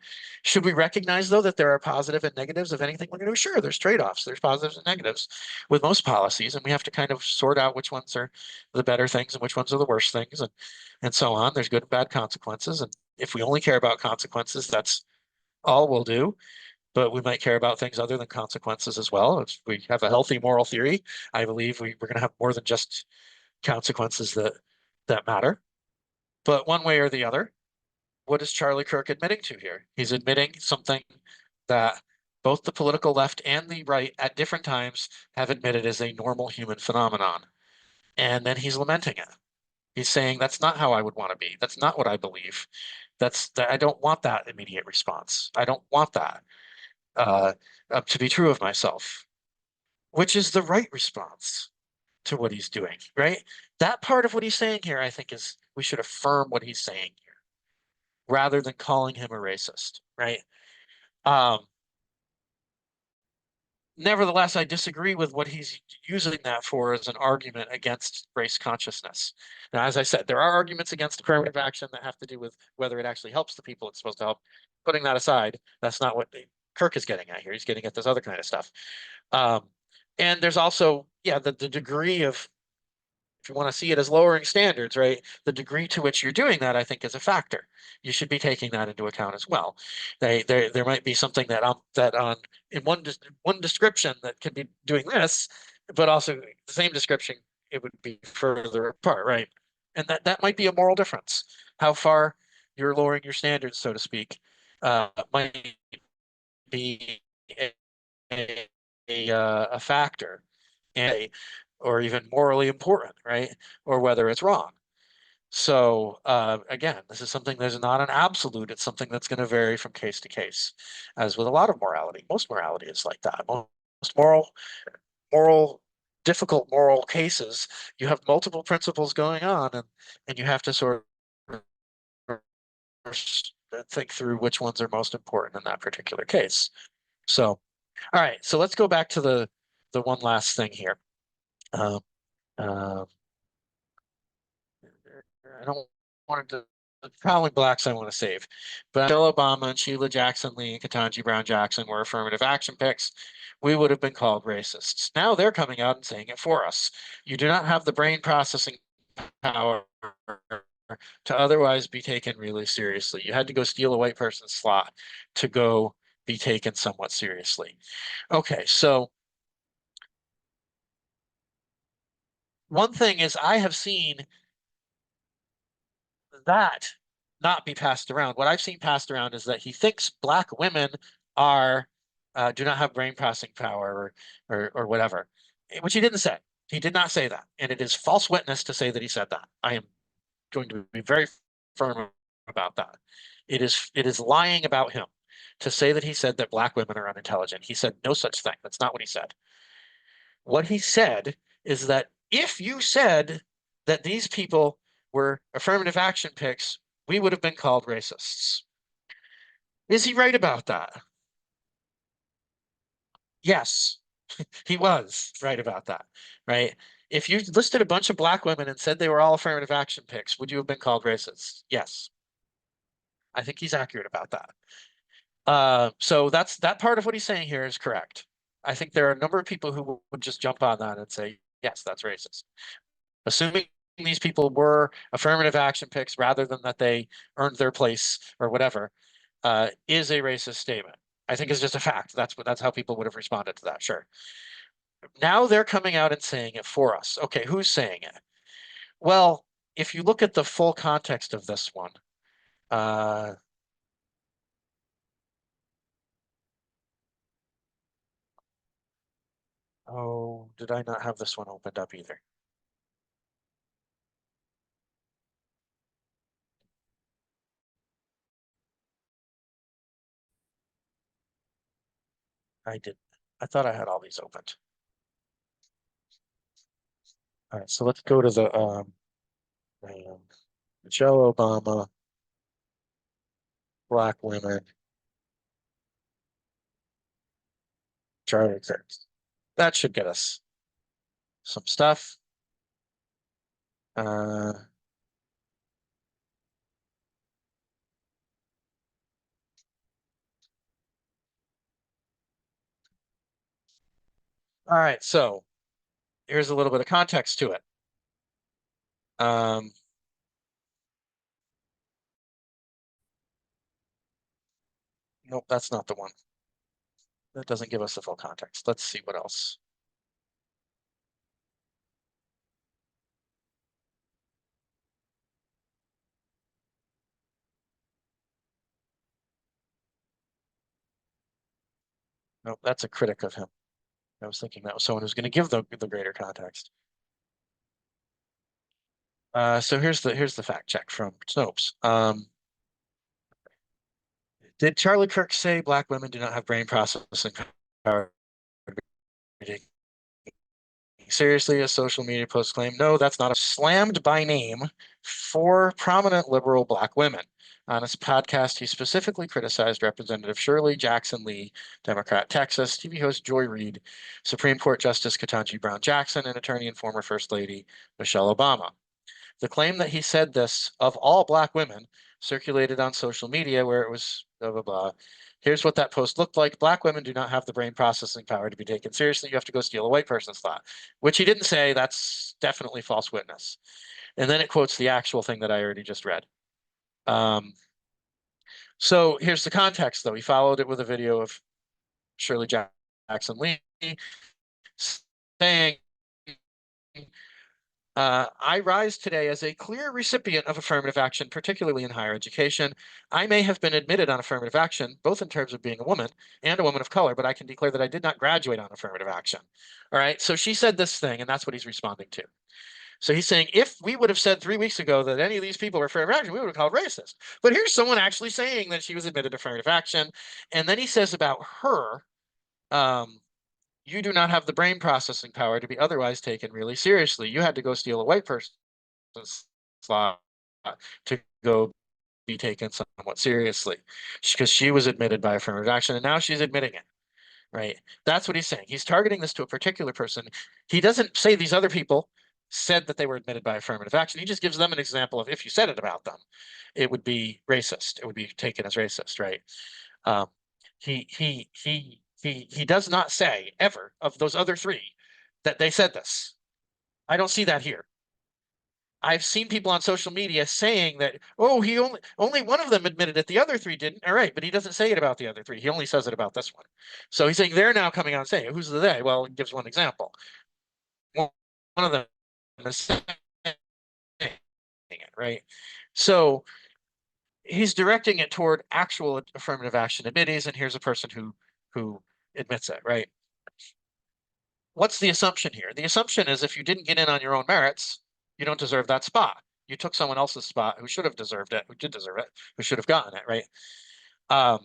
Should we recognize, though, that there are positive and negatives of anything we're going to do? Sure, there's trade-offs. There's positives and negatives with most policies, and we have to kind of sort out which ones are the better things and which ones are the worst things, and so on. There's good and bad consequences, and if we only care about consequences, that's all we'll do. but we might care about things other than consequences as well. If we have a healthy moral theory, I believe we're going to have more than just consequences that matter. But one way or the other, what is Charlie Kirk admitting to here? He's admitting something that both the political left and the right at different times have admitted is a normal human phenomenon. And then he's lamenting it. He's saying that's not how I would want to be. That's not what I believe. I don't want that immediate response. I don't want that uh, to be true of myself, which is the right response to what he's doing, right? That part of what he's saying here, I think, is we should affirm what he's saying here rather than calling him a racist, right? Um, Nevertheless, I disagree with what he's using that for as an argument against race consciousness. Now, as I said, there are arguments against affirmative action that have to do with whether it actually helps the people it's supposed to help. Putting that aside, that's not what Kirk is getting at here. He's getting at this other kind of stuff. Um, and there's also, yeah, the degree of, if you want to see it as lowering standards, right? The degree to which you're doing that, I think, is a factor. You should be taking that into account as well. There might be something that on in one description that could be doing this, but also the same description, it would be further apart, right? And that might be a moral difference. How far you're lowering your standards, so to speak, might be a, a factor, and or even morally important, right? Or whether it's wrong. So again, this is something that's not an absolute. It's something that's going to vary from case to case, as with a lot of morality. Most morality is like that. Most moral, difficult moral cases, you have multiple principles going on, and you have to sort of think through which ones are most important in that particular case. So, all right. So let's go back to the one last thing here. Um, uh, I don't want to. Probably blacks I want to save, but Michelle Obama and Sheila Jackson Lee and Ketanji Brown Jackson were affirmative action picks. We would have been called racists. Now they're coming out and saying it for us. You do not have the brain processing power to otherwise be taken really seriously. You had to go steal a white person's slot to go be taken somewhat seriously. Okay, so one thing is I have seen that not be passed around. What I've seen passed around is that he thinks black women are do not have brain processing power or whatever, which he didn't say. He did not say that, and it is false witness to say that he said that. I am going to be very firm about that. It is lying about him to say that he said that black women are unintelligent. He said no such thing. That's not what he said. What he said is that if you said that these people were affirmative action picks, we would have been called racists. Is he right about that? Yes, he was right about that, right? If you listed a bunch of black women and said they were all affirmative action picks, would you have been called racist? Yes. I think he's accurate about that. So that part of what he's saying here is correct. I think there are a number of people who would just jump on that and say, yes, that's racist. Assuming these people were affirmative action picks rather than that they earned their place or whatever, is a racist statement. I think it's just a fact. That's how people would have responded to that. Sure. Now they're coming out and saying it for us. Okay, who's saying it? Well, if you look at the full context of this one, uh, oh, did I not have this one opened up either? I did. I thought I had all these opened. All right, so let's go to the um, Michelle Obama, black women, Charlie Kirk. That should get us some stuff. Uh, all right, so here's a little bit of context to it. Um, nope, that's not the one. That doesn't give us the full context. Let's see what else. No, that's a critic of him. I was thinking that was someone who's going to give the greater context. So here's the fact check from Snopes. Did Charlie Kirk say black women do not have brain processing power? Seriously, a social media post claim? No, that's not a slammed by name for prominent liberal black women. On his podcast, he specifically criticized Representative Shirley Jackson Lee, Democrat, Texas, TV host Joy Reid, Supreme Court Justice Ketanji Brown Jackson, and attorney and former First Lady Michelle Obama. The claim that he said this of all black women circulated on social media where it was blah, blah, blah. Here's what that post looked like. Black women do not have the brain processing power to be taken seriously. You have to go steal a white person's thought, which he didn't say. That's definitely false witness. And then it quotes the actual thing that I already just read. So here's the context, though. He followed it with a video of Shirley Jackson Lee saying, I rise today as a clear recipient of affirmative action, particularly in higher education. I may have been admitted on affirmative action, both in terms of being a woman and a woman of color, but I can declare that I did not graduate on affirmative action. All right. So she said this thing, and that's what he's responding to. So he's saying, if we would have said 3 weeks ago that any of these people were affirmative action, we would have called racist. But here's someone actually saying that she was admitted to affirmative action. And then he says about her, you do not have the brain processing power to be otherwise taken really seriously. You had to go steal a white person's slot to go be taken somewhat seriously because she was admitted by affirmative action and now she's admitting it. Right. That's what he's saying. He's targeting this to a particular person. He doesn't say these other people said that they were admitted by affirmative action. He just gives them an example of if you said it about them, it would be racist. It would be taken as racist, right? Um, he does not say ever of those other three that they said this. I don't see that here. I've seen people on social media saying that, oh, he only one of them admitted it, the other three didn't. All right, but he doesn't say it about the other three. He only says it about this one. So he's saying they're now coming out and saying, who's the they? Well, he gives one example. One of them is saying it, right? So he's directing it toward actual affirmative action admittees, and here's a person who admits it, right? What's the assumption here? The assumption is if you didn't get in on your own merits, you don't deserve that spot. You took someone else's spot who should have deserved it, who did deserve it, who should have gotten it, right?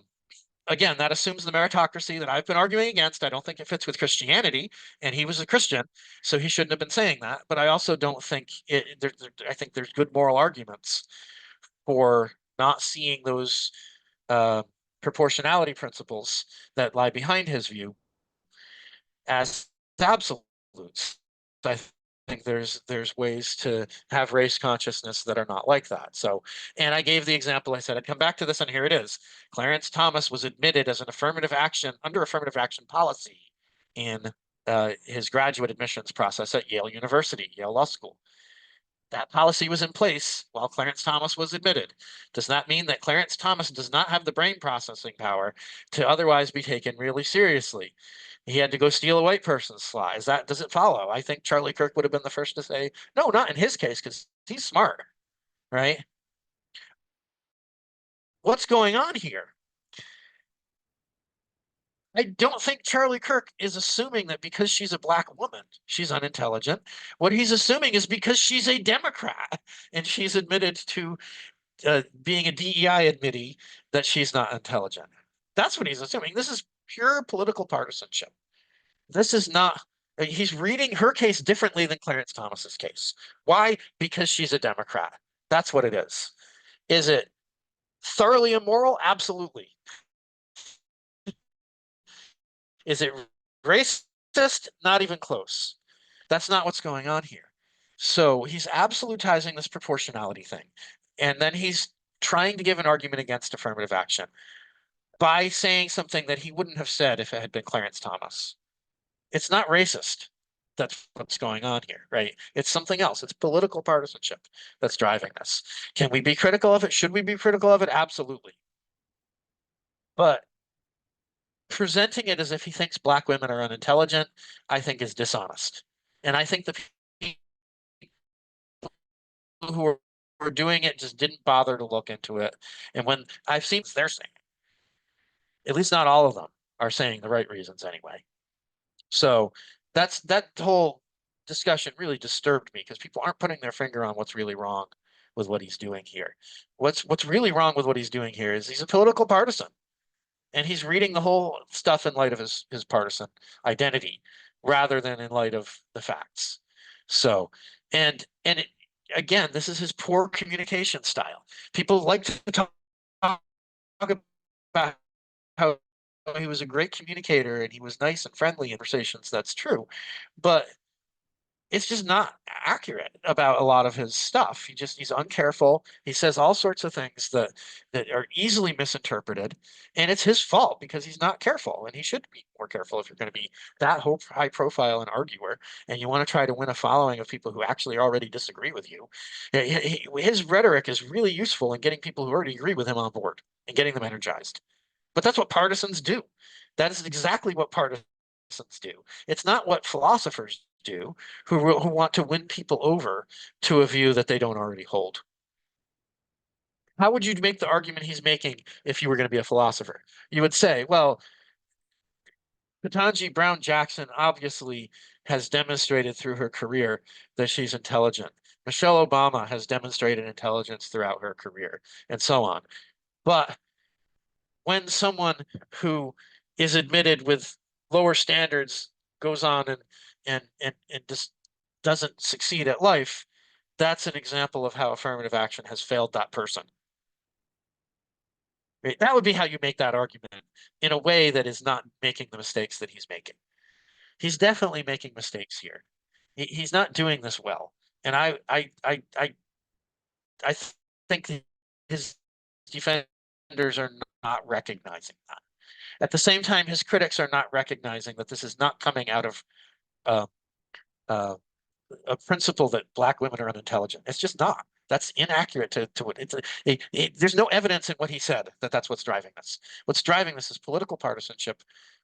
Again, that assumes the meritocracy that I've been arguing against. I don't think it fits with Christianity, and he was a Christian, so he shouldn't have been saying that. But I also don't think I think there's good moral arguments for not seeing those proportionality principles that lie behind his view as absolutes. I think there's ways to have race consciousness that are not like that. So, and I gave the example. I said I'd come back to this, and here it is. Clarence Thomas was admitted as an affirmative action under affirmative action policy in his graduate admissions process at Yale University, Yale Law School. That policy was in place while Clarence Thomas was admitted. Does that mean that Clarence Thomas does not have the brain processing power to otherwise be taken really seriously? He had to go steal a white person's slot. Does it follow? I think Charlie Kirk would have been the first to say, no, not in his case, because he's smart, right? What's going on here? I don't think Charlie Kirk is assuming that because she's a black woman, she's unintelligent. What he's assuming is because she's a Democrat and she's admitted to being a DEI admittee that she's not intelligent. That's what he's assuming. This is pure political partisanship. This is not, he's reading her case differently than Clarence Thomas's case. Why? Because she's a Democrat. That's what it is. Is it thoroughly immoral? Absolutely. Is it racist? Not even close. That's not what's going on here. So he's absolutizing this proportionality thing. And then he's trying to give an argument against affirmative action by saying something that he wouldn't have said if it had been Clarence Thomas. It's not racist. That's what's going on here, right? It's something else. It's political partisanship that's driving this. Can we be critical of it? Should we be critical of it? Absolutely. But presenting it as if he thinks black women are unintelligent, I think is dishonest. And I think the people who were doing it just didn't bother to look into it. And when I've seen they're saying, at least not all of them are saying the right reasons anyway. So that whole discussion really disturbed me because people aren't putting their finger on what's really wrong with what he's doing here. What's really wrong with what he's doing here is he's a political partisan and he's reading the whole stuff in light of his partisan identity rather than in light of the facts. So, and again, this is his poor communication style. People like to talk about how he was a great communicator and he was nice and friendly in conversations. That's true, but it's just not accurate about a lot of his stuff. He's uncareful. He says all sorts of things that are easily misinterpreted, and it's his fault because he's not careful, and he should be more careful if you're going to be that high profile an arguer and you want to try to win a following of people who actually already disagree with you. His rhetoric is really useful in getting people who already agree with him on board and getting them energized. But that's what partisans do. That is exactly what partisans do. It's not what philosophers do who want to win people over to a view that they don't already hold. How would you make the argument he's making if you were going to be a philosopher? You would say, well, Ketanji Brown Jackson obviously has demonstrated through her career that she's intelligent. Michelle Obama has demonstrated intelligence throughout her career, and so on. But when someone who is admitted with lower standards goes on and just doesn't succeed at life, that's an example of how affirmative action has failed that person. Right? That would be how you make that argument in a way that is not making the mistakes that he's making. He's definitely making mistakes here. He's not doing this well, and I think his defenders are not recognizing that. At the same time, his critics are not recognizing that this is not coming out of uh, uh, a principle that black women are unintelligent. It's just not. That's inaccurate to what there's no evidence in what he said that that's what's driving this. What's driving this is political partisanship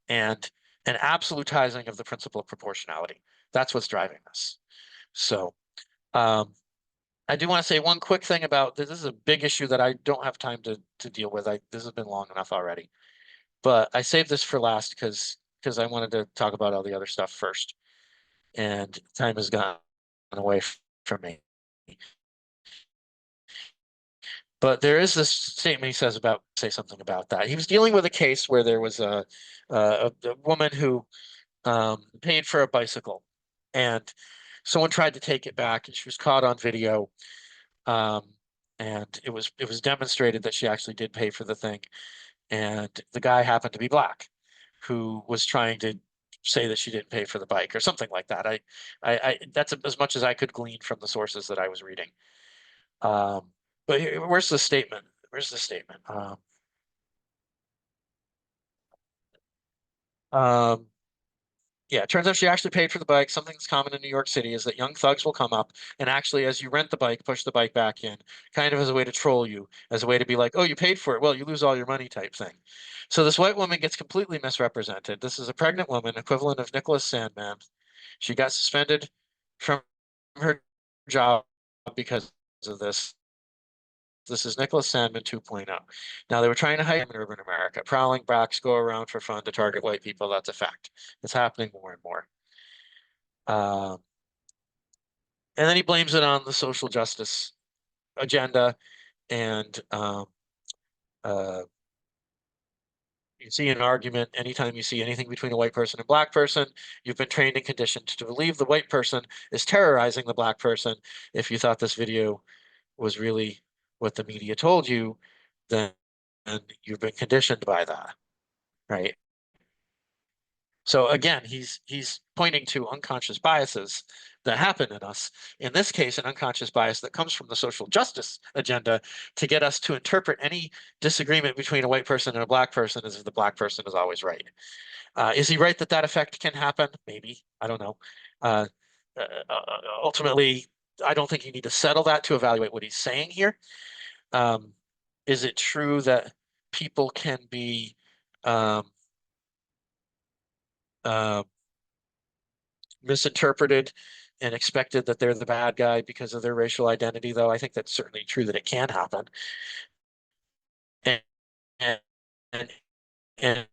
and an absolutizing of the principle of proportionality. That's what's driving this. So I do want to say one quick thing about this. This is a big issue that I don't have time to deal with. This has been long enough already. But I saved this for last because I wanted to talk about all the other stuff first, and time has gone away from me. But there is this statement he says about say something about that. He was dealing with a case where there was a woman who paid for a bicycle, and someone tried to take it back, and she was caught on video. Um, and it was demonstrated that she actually did pay for the thing, and the guy happened to be black, who was trying to say that she didn't pay for the bike or something like that. I that's as much as I could glean from the sources that I was reading. Um, but where's the statement? Where's the statement? Um, yeah, it turns out she actually paid for the bike. Something that's common in New York City is that young thugs will come up and actually, as you rent the bike, push the bike back in, kind of as a way to troll you, as a way to be like, oh, you paid for it. Well, you lose all your money type thing. So this white woman gets completely misrepresented. This is a pregnant woman, equivalent of Nicholas Sandman. She got suspended from her job because of this. This is Nicholas Sandman 2.0. Now, they were trying to hide him in urban America. Prowling backs go around for fun to target white people. That's a fact. It's happening more and more. Um, and then he blames it on the social justice agenda. And uh, you see an argument anytime you see anything between a white person and black person, you've been trained and conditioned to believe the white person is terrorizing the black person. If you thought this video was really what the media told you, then you've been conditioned by that, right? So again, he's pointing to unconscious biases that happen in us. In this case, an unconscious bias that comes from the social justice agenda to get us to interpret any disagreement between a white person and a black person as if the black person is always right. Is he right that that effect can happen? Maybe. I don't know. Uh, Ultimately, I don't think you need to settle that to evaluate what he's saying here. Is it true that people can be um, misinterpreted and expected that they're the bad guy because of their racial identity, though I think that's certainly true that it can happen. And and and, and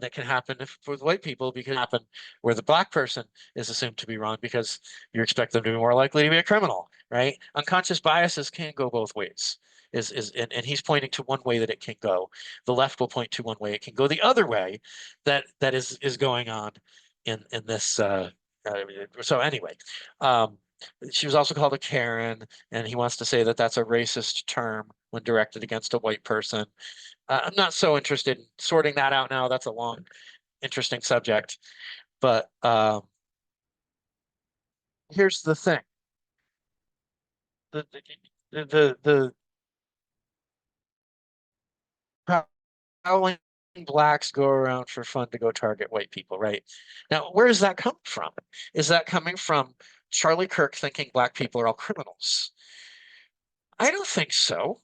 that can happen with white people because it happen where the black person is assumed to be wrong because you expect them to be more likely to be a criminal, right? Unconscious biases can go both ways. And he's pointing to one way that it can go. The left will point to one way it can go. The other way that is going on in this so anyway, um, she was also called a Karen, and he wants to say that that's a racist term when directed against a white person. I'm not so interested in sorting that out now. That's a long, interesting subject. But here's the thing. The the prowling blacks go around for fun to go target white people, right? Now, where does that come from? Is that coming from Charlie Kirk thinking black people are all criminals? I don't think so.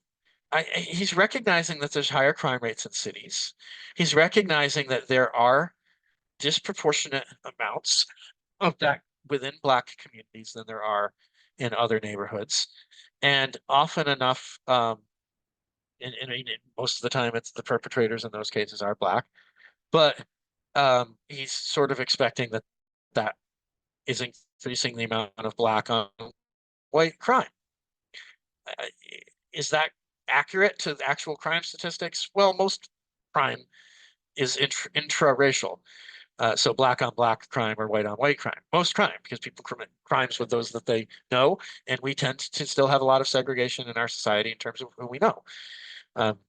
He's recognizing that there's higher crime rates in cities. He's recognizing that there are disproportionate amounts of that within black communities than there are in other neighborhoods. And often enough, and I mean, most of the time it's the perpetrators in those cases are black, but he's sort of expecting that that is increasing the amount of black on white crime. Uh, Is that accurate to the actual crime statistics? Well, most crime is intra-racial. So black on black crime or white on white crime. Most crime, because people commit crimes with those that they know, and we tend to still have a lot of segregation in our society in terms of who we know.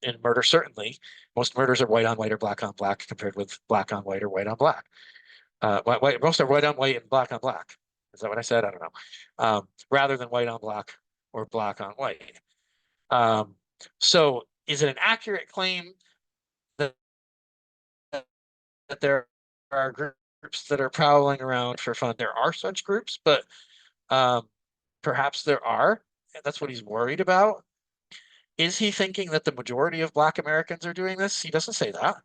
In murder, certainly, most murders are white on white or black on black compared with black on white or white on black. Most are white on white and black on black. Is that what I said? I don't know. Rather than white on black or black on white. Um, so is it an accurate claim that there are groups that are prowling around for fun? There are such groups, but um, perhaps there are, and that's what he's worried about. Is he thinking that the majority of Black Americans are doing this? He doesn't say that.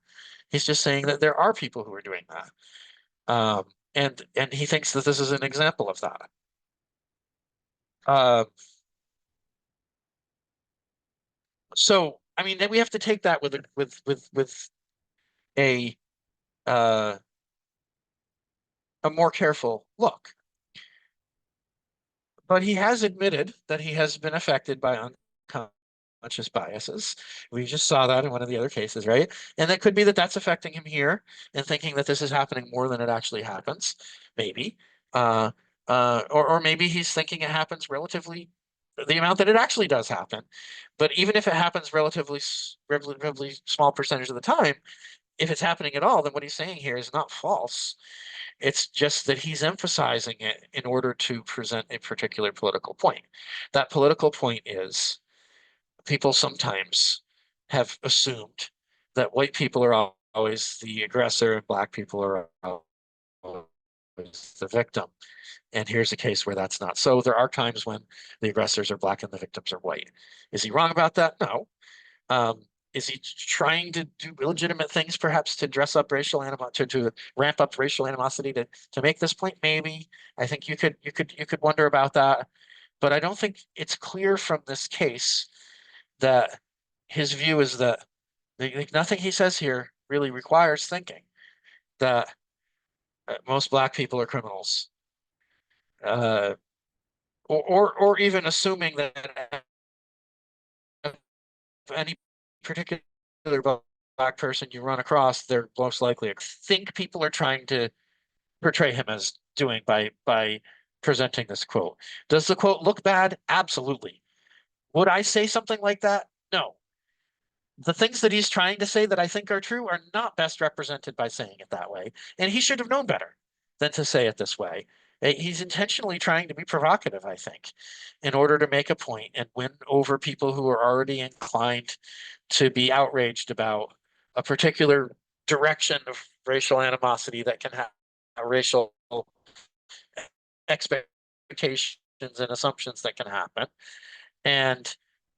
He's just saying that there are people who are doing that. And he thinks that this is an example of that. Uh, so I mean, we have to take that with a uh, a more careful look. But he has admitted that he has been affected by unconscious biases. We just saw that in one of the other cases, right? And that could be that that's affecting him here and thinking that this is happening more than it actually happens, maybe. Uh, or maybe he's thinking it happens relatively the amount that it actually does happen. But even if it happens relatively small percentage of the time, if it's happening at all, then what he's saying here is not false. It's just that he's emphasizing it in order to present a particular political point. That political point is people sometimes have assumed that white people are always the aggressor and black people are always the victim. And here's a case where that's not so. There are times when the aggressors are black and the victims are white. Is he wrong about that? No. Um, is he trying to do illegitimate things, perhaps to dress up racial animosity, to ramp up racial animosity to make this point? Maybe. I think you could wonder about that, but I don't think it's clear from this case that his view is that nothing he says here really requires thinking that most black people are criminals, uh, or even assuming that any particular black person you run across, they're most likely think people are trying to portray him as doing by presenting this quote. Does the quote look bad? Absolutely. Would I say something like that? No. The things that he's trying to say that I think are true are not best represented by saying it that way. And he should have known better than to say it this way. He's intentionally trying to be provocative, I think, in order to make a point and win over people who are already inclined to be outraged about a particular direction of racial animosity that can have racial expectations and assumptions that can happen. And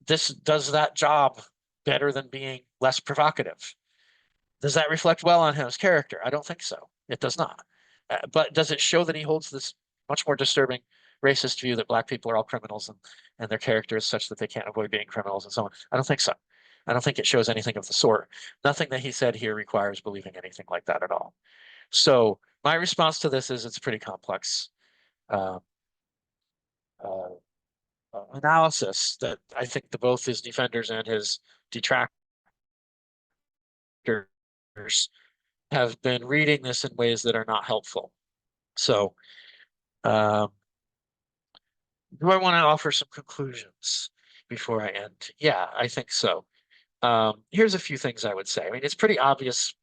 this does that job better than being less provocative. Does that reflect well on his character? I don't think so. It does not. But does it show that he holds this much more disturbing racist view that black people are all criminals and their character is such that they can't avoid being criminals and so on? I don't think so. I don't think it shows anything of the sort. Nothing that he said here requires believing anything like that at all. So my response to this is it's pretty complex uh, uh, analysis that I think both his defenders and his detractors have been reading this in ways that are not helpful. So, um, do I want to offer some conclusions before I end? Yeah, I think so. Here's a few things I would say. I mean, it's pretty obvious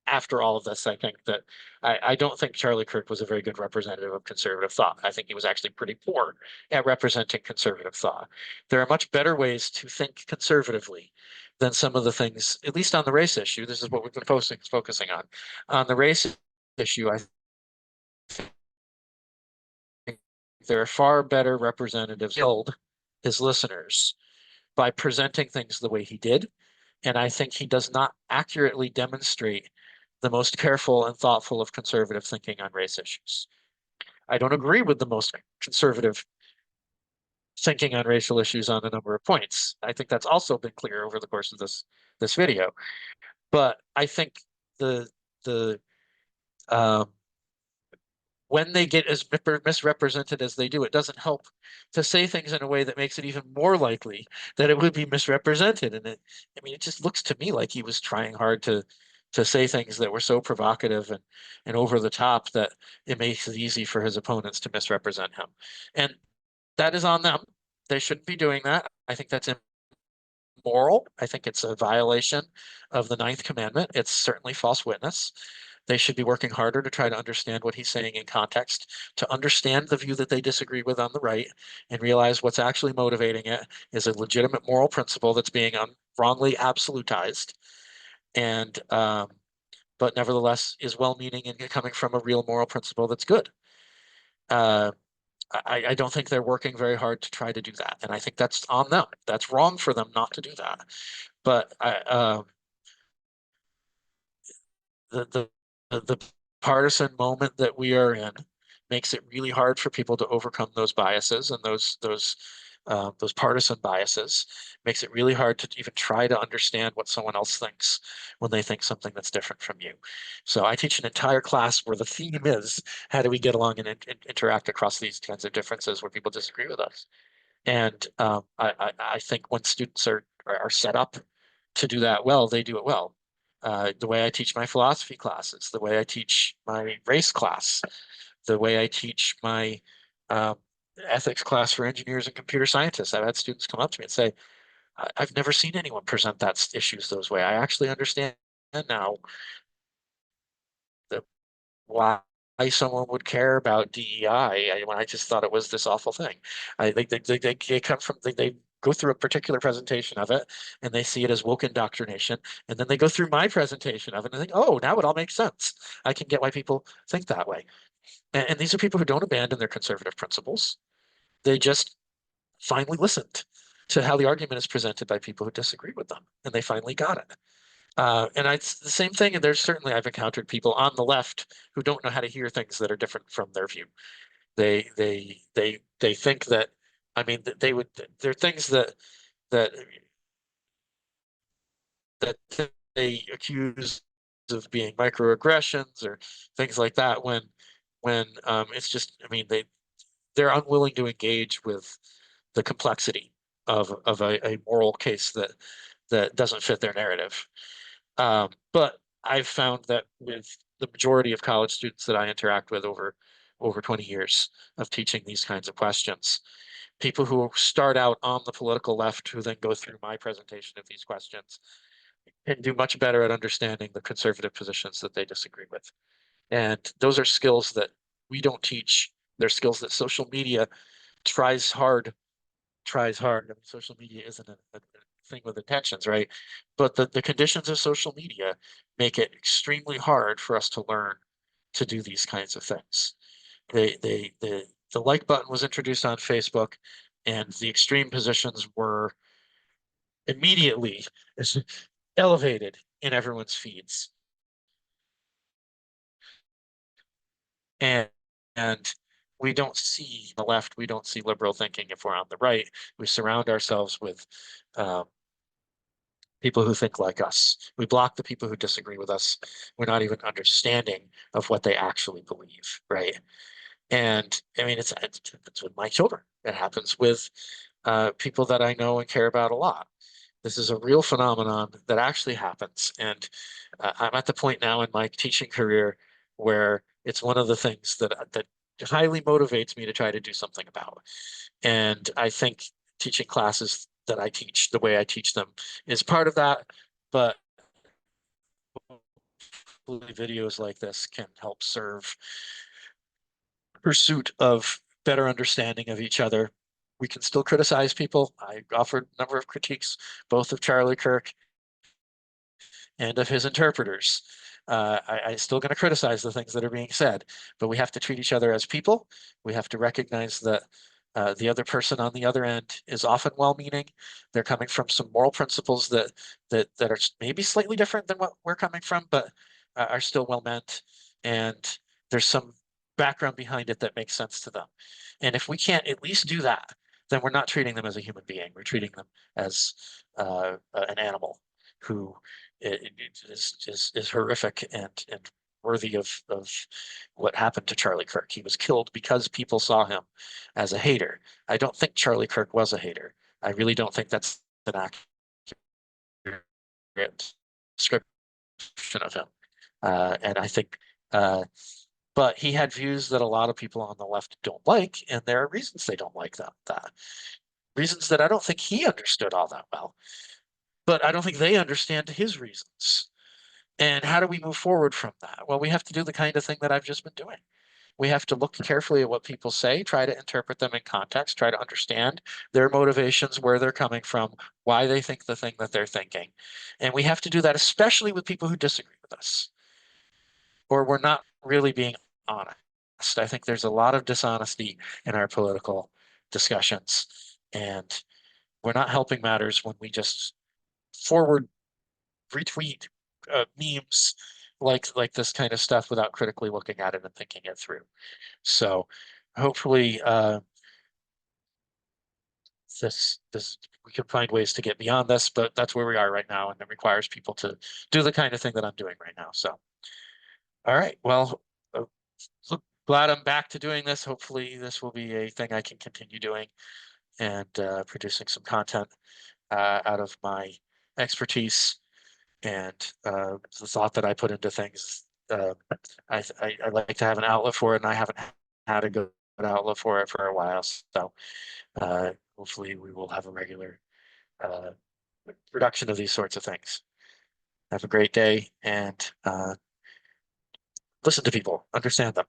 after all of this, I think that I don't think Charlie Kirk was a very good representative of conservative thought. I think he was actually pretty poor at representing conservative thought. There are much better ways to think conservatively than some of the things, at least on the race issue. This is what we've been focusing on. On the race issue, I think there are far better representatives killed his listeners by presenting things the way he did. And I think he does not accurately demonstrate the most careful and thoughtful of conservative thinking on race issues. I don't agree with the most conservative thinking on racial issues on a number of points. I think that's also been clear over the course of this video. But I think the the um, when they get as misrepresented as they do, it doesn't help to say things in a way that makes it even more likely that it would be misrepresented. And I mean, it just looks to me like he was trying hard to say things that were so provocative and over the top that it makes it easy for his opponents to misrepresent him. And that is on them. They shouldn't be doing that. I think that's immoral. I think it's a violation of the Ninth Commandment. It's certainly false witness. They should be working harder to try to understand what he's saying in context, to understand the view that they disagree with on the right, and realize what's actually motivating it is a legitimate moral principle that's being wrongly absolutized, and but nevertheless is well-meaning and coming from a real moral principle that's good. Uh, I don't think they're working very hard to try to do that, and I think that's on them. That's wrong for them not to do that. But the the partisan moment that we are in makes it really hard for people to overcome those biases and those partisan biases. Makes it really hard to even try to understand what someone else thinks when they think something that's different from you. So I teach an entire class where the theme is how do we get along and interact across these kinds of differences where people disagree with us. And I think when students are set up to do that well, they do it well. The way I teach my philosophy classes, the way I teach my race class, the way I teach my um, ethics class for engineers and computer scientists. I've had students come up to me and say, I've never seen anyone present that issues those way. I actually understand now that why someone would care about DEI when I just thought it was this awful thing. They come from they go through a particular presentation of it and they see it as woke indoctrination, and then they go through my presentation of it and think, oh, now it all makes sense. I can get why people think that way. And these are people who don't abandon their conservative principles. They just finally listened to how the argument is presented by people who disagree with them, and they finally got it. It's the same thing. And there's certainly I've encountered people on the left who don't know how to hear things that are different from their view. They think that I mean they would there are things that that they accuse of being microaggressions or things like that when it's just I mean they're unwilling to engage with the complexity of a moral case that doesn't fit their narrative. But I've found that with the majority of college students that I interact with over 20 years of teaching these kinds of questions, people who start out on the political left who then go through my presentation of these questions and do much better at understanding the conservative positions that they disagree with. And those are skills that we don't teach. They're skills that social media tries hard tries hard. I mean, social media isn't a thing with intentions, right? But the conditions of social media make it extremely hard for us to learn to do these kinds of things. The like button was introduced on Facebook, and the extreme positions were immediately elevated in everyone's feeds. And and we don't see the left, we don't see liberal thinking if we're on the right. We surround ourselves with um, people who think like us. We block the people who disagree with us. We're not even understanding of what they actually believe, right? And I mean, it's with my children. It happens with people that I know and care about a lot. This is a real phenomenon that actually happens. And I'm at the point now in my teaching career where it's one of the things that highly motivates me to try to do something about. And I think teaching classes that I teach, the way I teach them, is part of that. But videos like this can help serve pursuit of better understanding of each other. We can still criticize people. I offered a number of critiques, both of Charlie Kirk and of his interpreters. I'm still going to criticize the things that are being said, but we have to treat each other as people. We have to recognize that the other person on the other end is often well-meaning. They're coming from some moral principles that are maybe slightly different than what we're coming from, but are still well-meant. And there's some background behind it that makes sense to them. And if we can't at least do that, then we're not treating them as a human being. We're treating them as an animal who is horrific and worthy of what happened to Charlie Kirk. He was killed because people saw him as a hater. I don't think Charlie Kirk was a hater. I really don't think that's an accurate description of him. And I think, but he had views that a lot of people on the left don't like, and there are reasons they don't like that reasons that I don't think he understood all that well. But I don't think they understand his reasons. And how do we move forward from that? Well, we have to do the kind of thing that I've just been doing. We have to look carefully at what people say, try to interpret them in context, try to understand their motivations, where they're coming from, why they think the thing that they're thinking. And we have to do that, especially with people who disagree with us, or we're not really being honest. I think there's a lot of dishonesty in our political discussions, and we're not helping matters when we just forward retweet memes like this kind of stuff without critically looking at it and thinking it through. So hopefully this we can find ways to get beyond this, but that's where we are right now, and it requires people to do the kind of thing that I'm doing right now. So all right, well, look, glad I'm back to doing this. Hopefully this will be a thing I can continue doing and producing some content out of my expertise and the thought that I put into things. I like to have an outlet for it, and I haven't had a good outlet for it for a while. So hopefully we will have a regular uh, production of these sorts of things. Have a great day and listen to people, understand them.